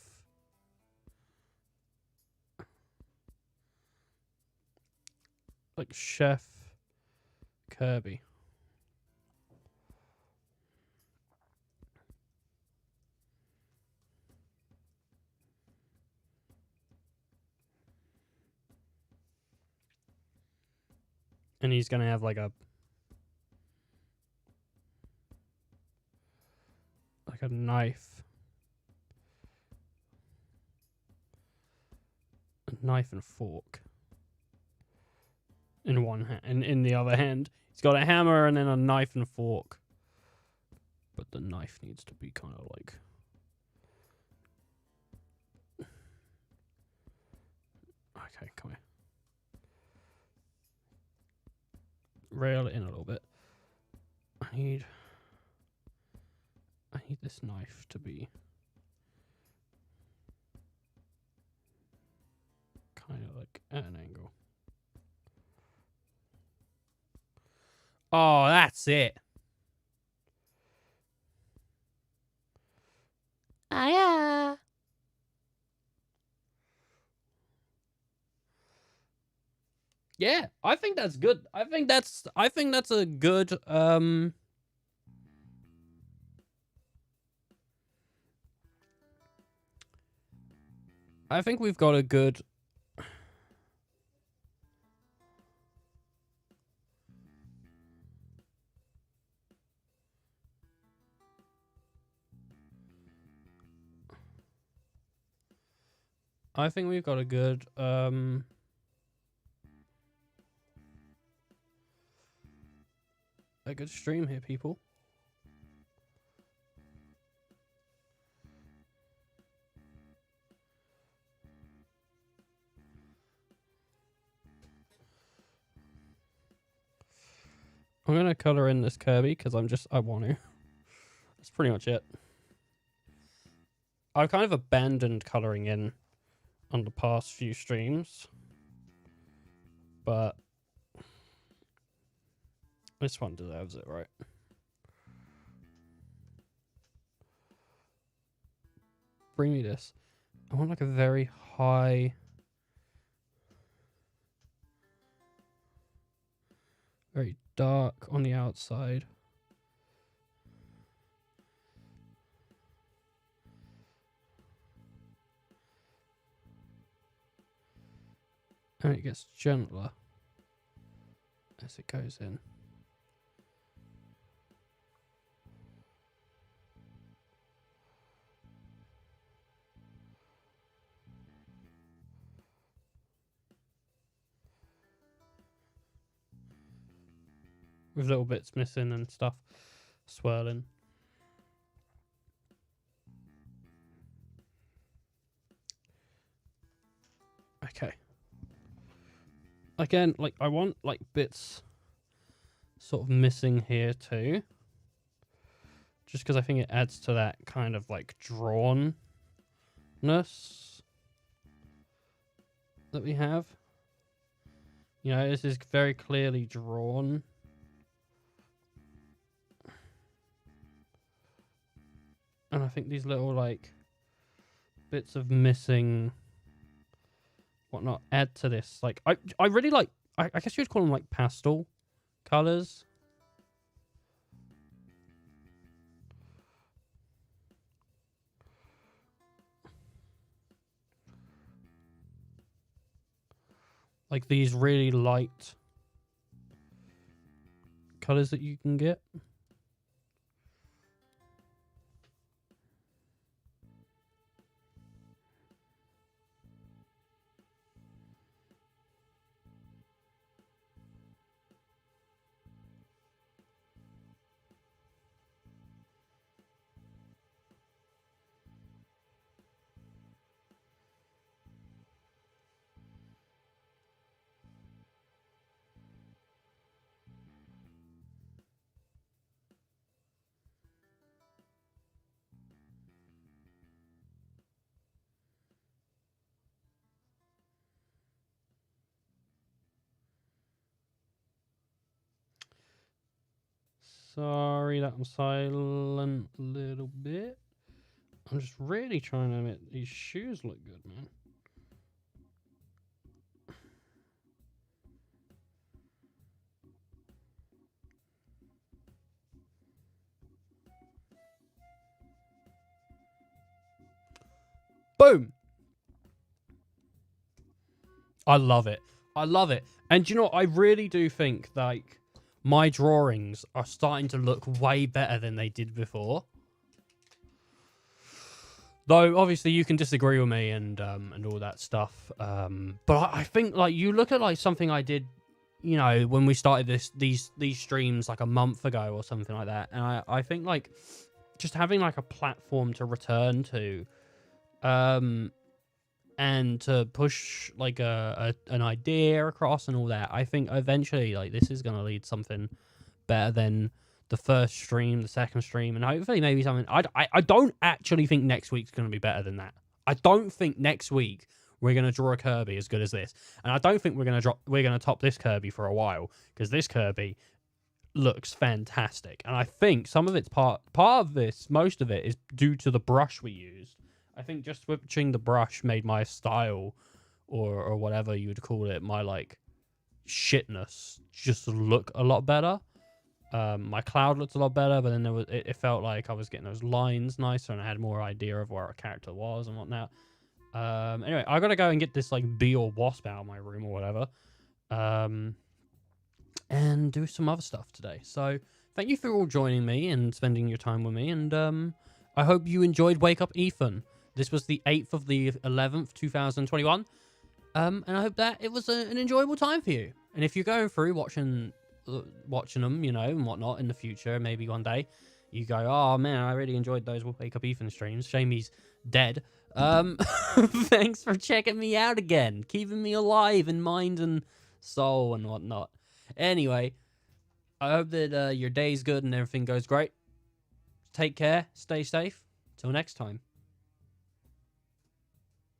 Like, Chef Kirby. And he's gonna have, like, a knife. A knife and fork. In one hand. And in the other hand, he's got a hammer and then a knife and fork. But the knife needs to be kind of like... Okay, come here. Rail it in a little bit. I need this knife to be kind of like at an angle. Oh, that's it. Ah, yeah. Yeah, I think that's good. I think that's a good I think we've got a good a good stream here, people. I'm gonna color in this Kirby because I want to. That's pretty much it. I've kind of abandoned coloring in on the past few streams, but this one deserves it, right? Bring me this. I want like a very high, very dark on the outside. And it gets gentler as it goes in. With little bits missing and stuff swirling. Okay. Again, like, I want, like, bits sort of missing here too. Just because I think it adds to that kind of, like, drawnness that we have. You know, this is very clearly drawn. And I think these little, like, bits of missing whatnot add to this. Like, I really like, I guess you'd call them, like, pastel colors. Like, these really light colors that you can get. Sorry that I'm silent a little bit. I'm just really trying to make these shoes look good, man. Boom! I love it. I love it. And you know, I really do think, like, my drawings are starting to look way better than they did before. Though, obviously, you can disagree with me and all that stuff. But I think, like, you look at, like, something I did, you know, when we started these streams, like, a month ago or something like that. And I think, like, just having, like, a platform to return to, and to push, like, an idea across and all that, I think eventually, like, this is going to lead something better than the first stream, the second stream, and hopefully maybe something. I don't actually think next week's going to be better than that. I don't think next week we're going to draw a Kirby as good as this, and I don't think we're going to top this Kirby for a while, because this Kirby looks fantastic, and I think some of it's part of this, most of it is due to the brush we used. I think just switching the brush made my style, or whatever you would call it, my, like, shitness, just look a lot better. My cloud looked a lot better, but then it felt like I was getting those lines nicer, and I had more idea of where a character was and whatnot. Anyway, I gotta go and get this, like, bee or wasp out of my room or whatever, and do some other stuff today. So thank you for all joining me and spending your time with me, and I hope you enjoyed Wake Up Ethan. This was the 8th of the 11th, 2021. And I hope that it was an enjoyable time for you. And if you're going through watching them, you know, and whatnot in the future, maybe one day, you go, oh man, I really enjoyed those Wake Up Ethan streams. Shame he's dead. Thanks for checking me out again. Keeping me alive in mind and soul and whatnot. Anyway, I hope that your day's good and everything goes great. Take care. Stay safe. Till next time.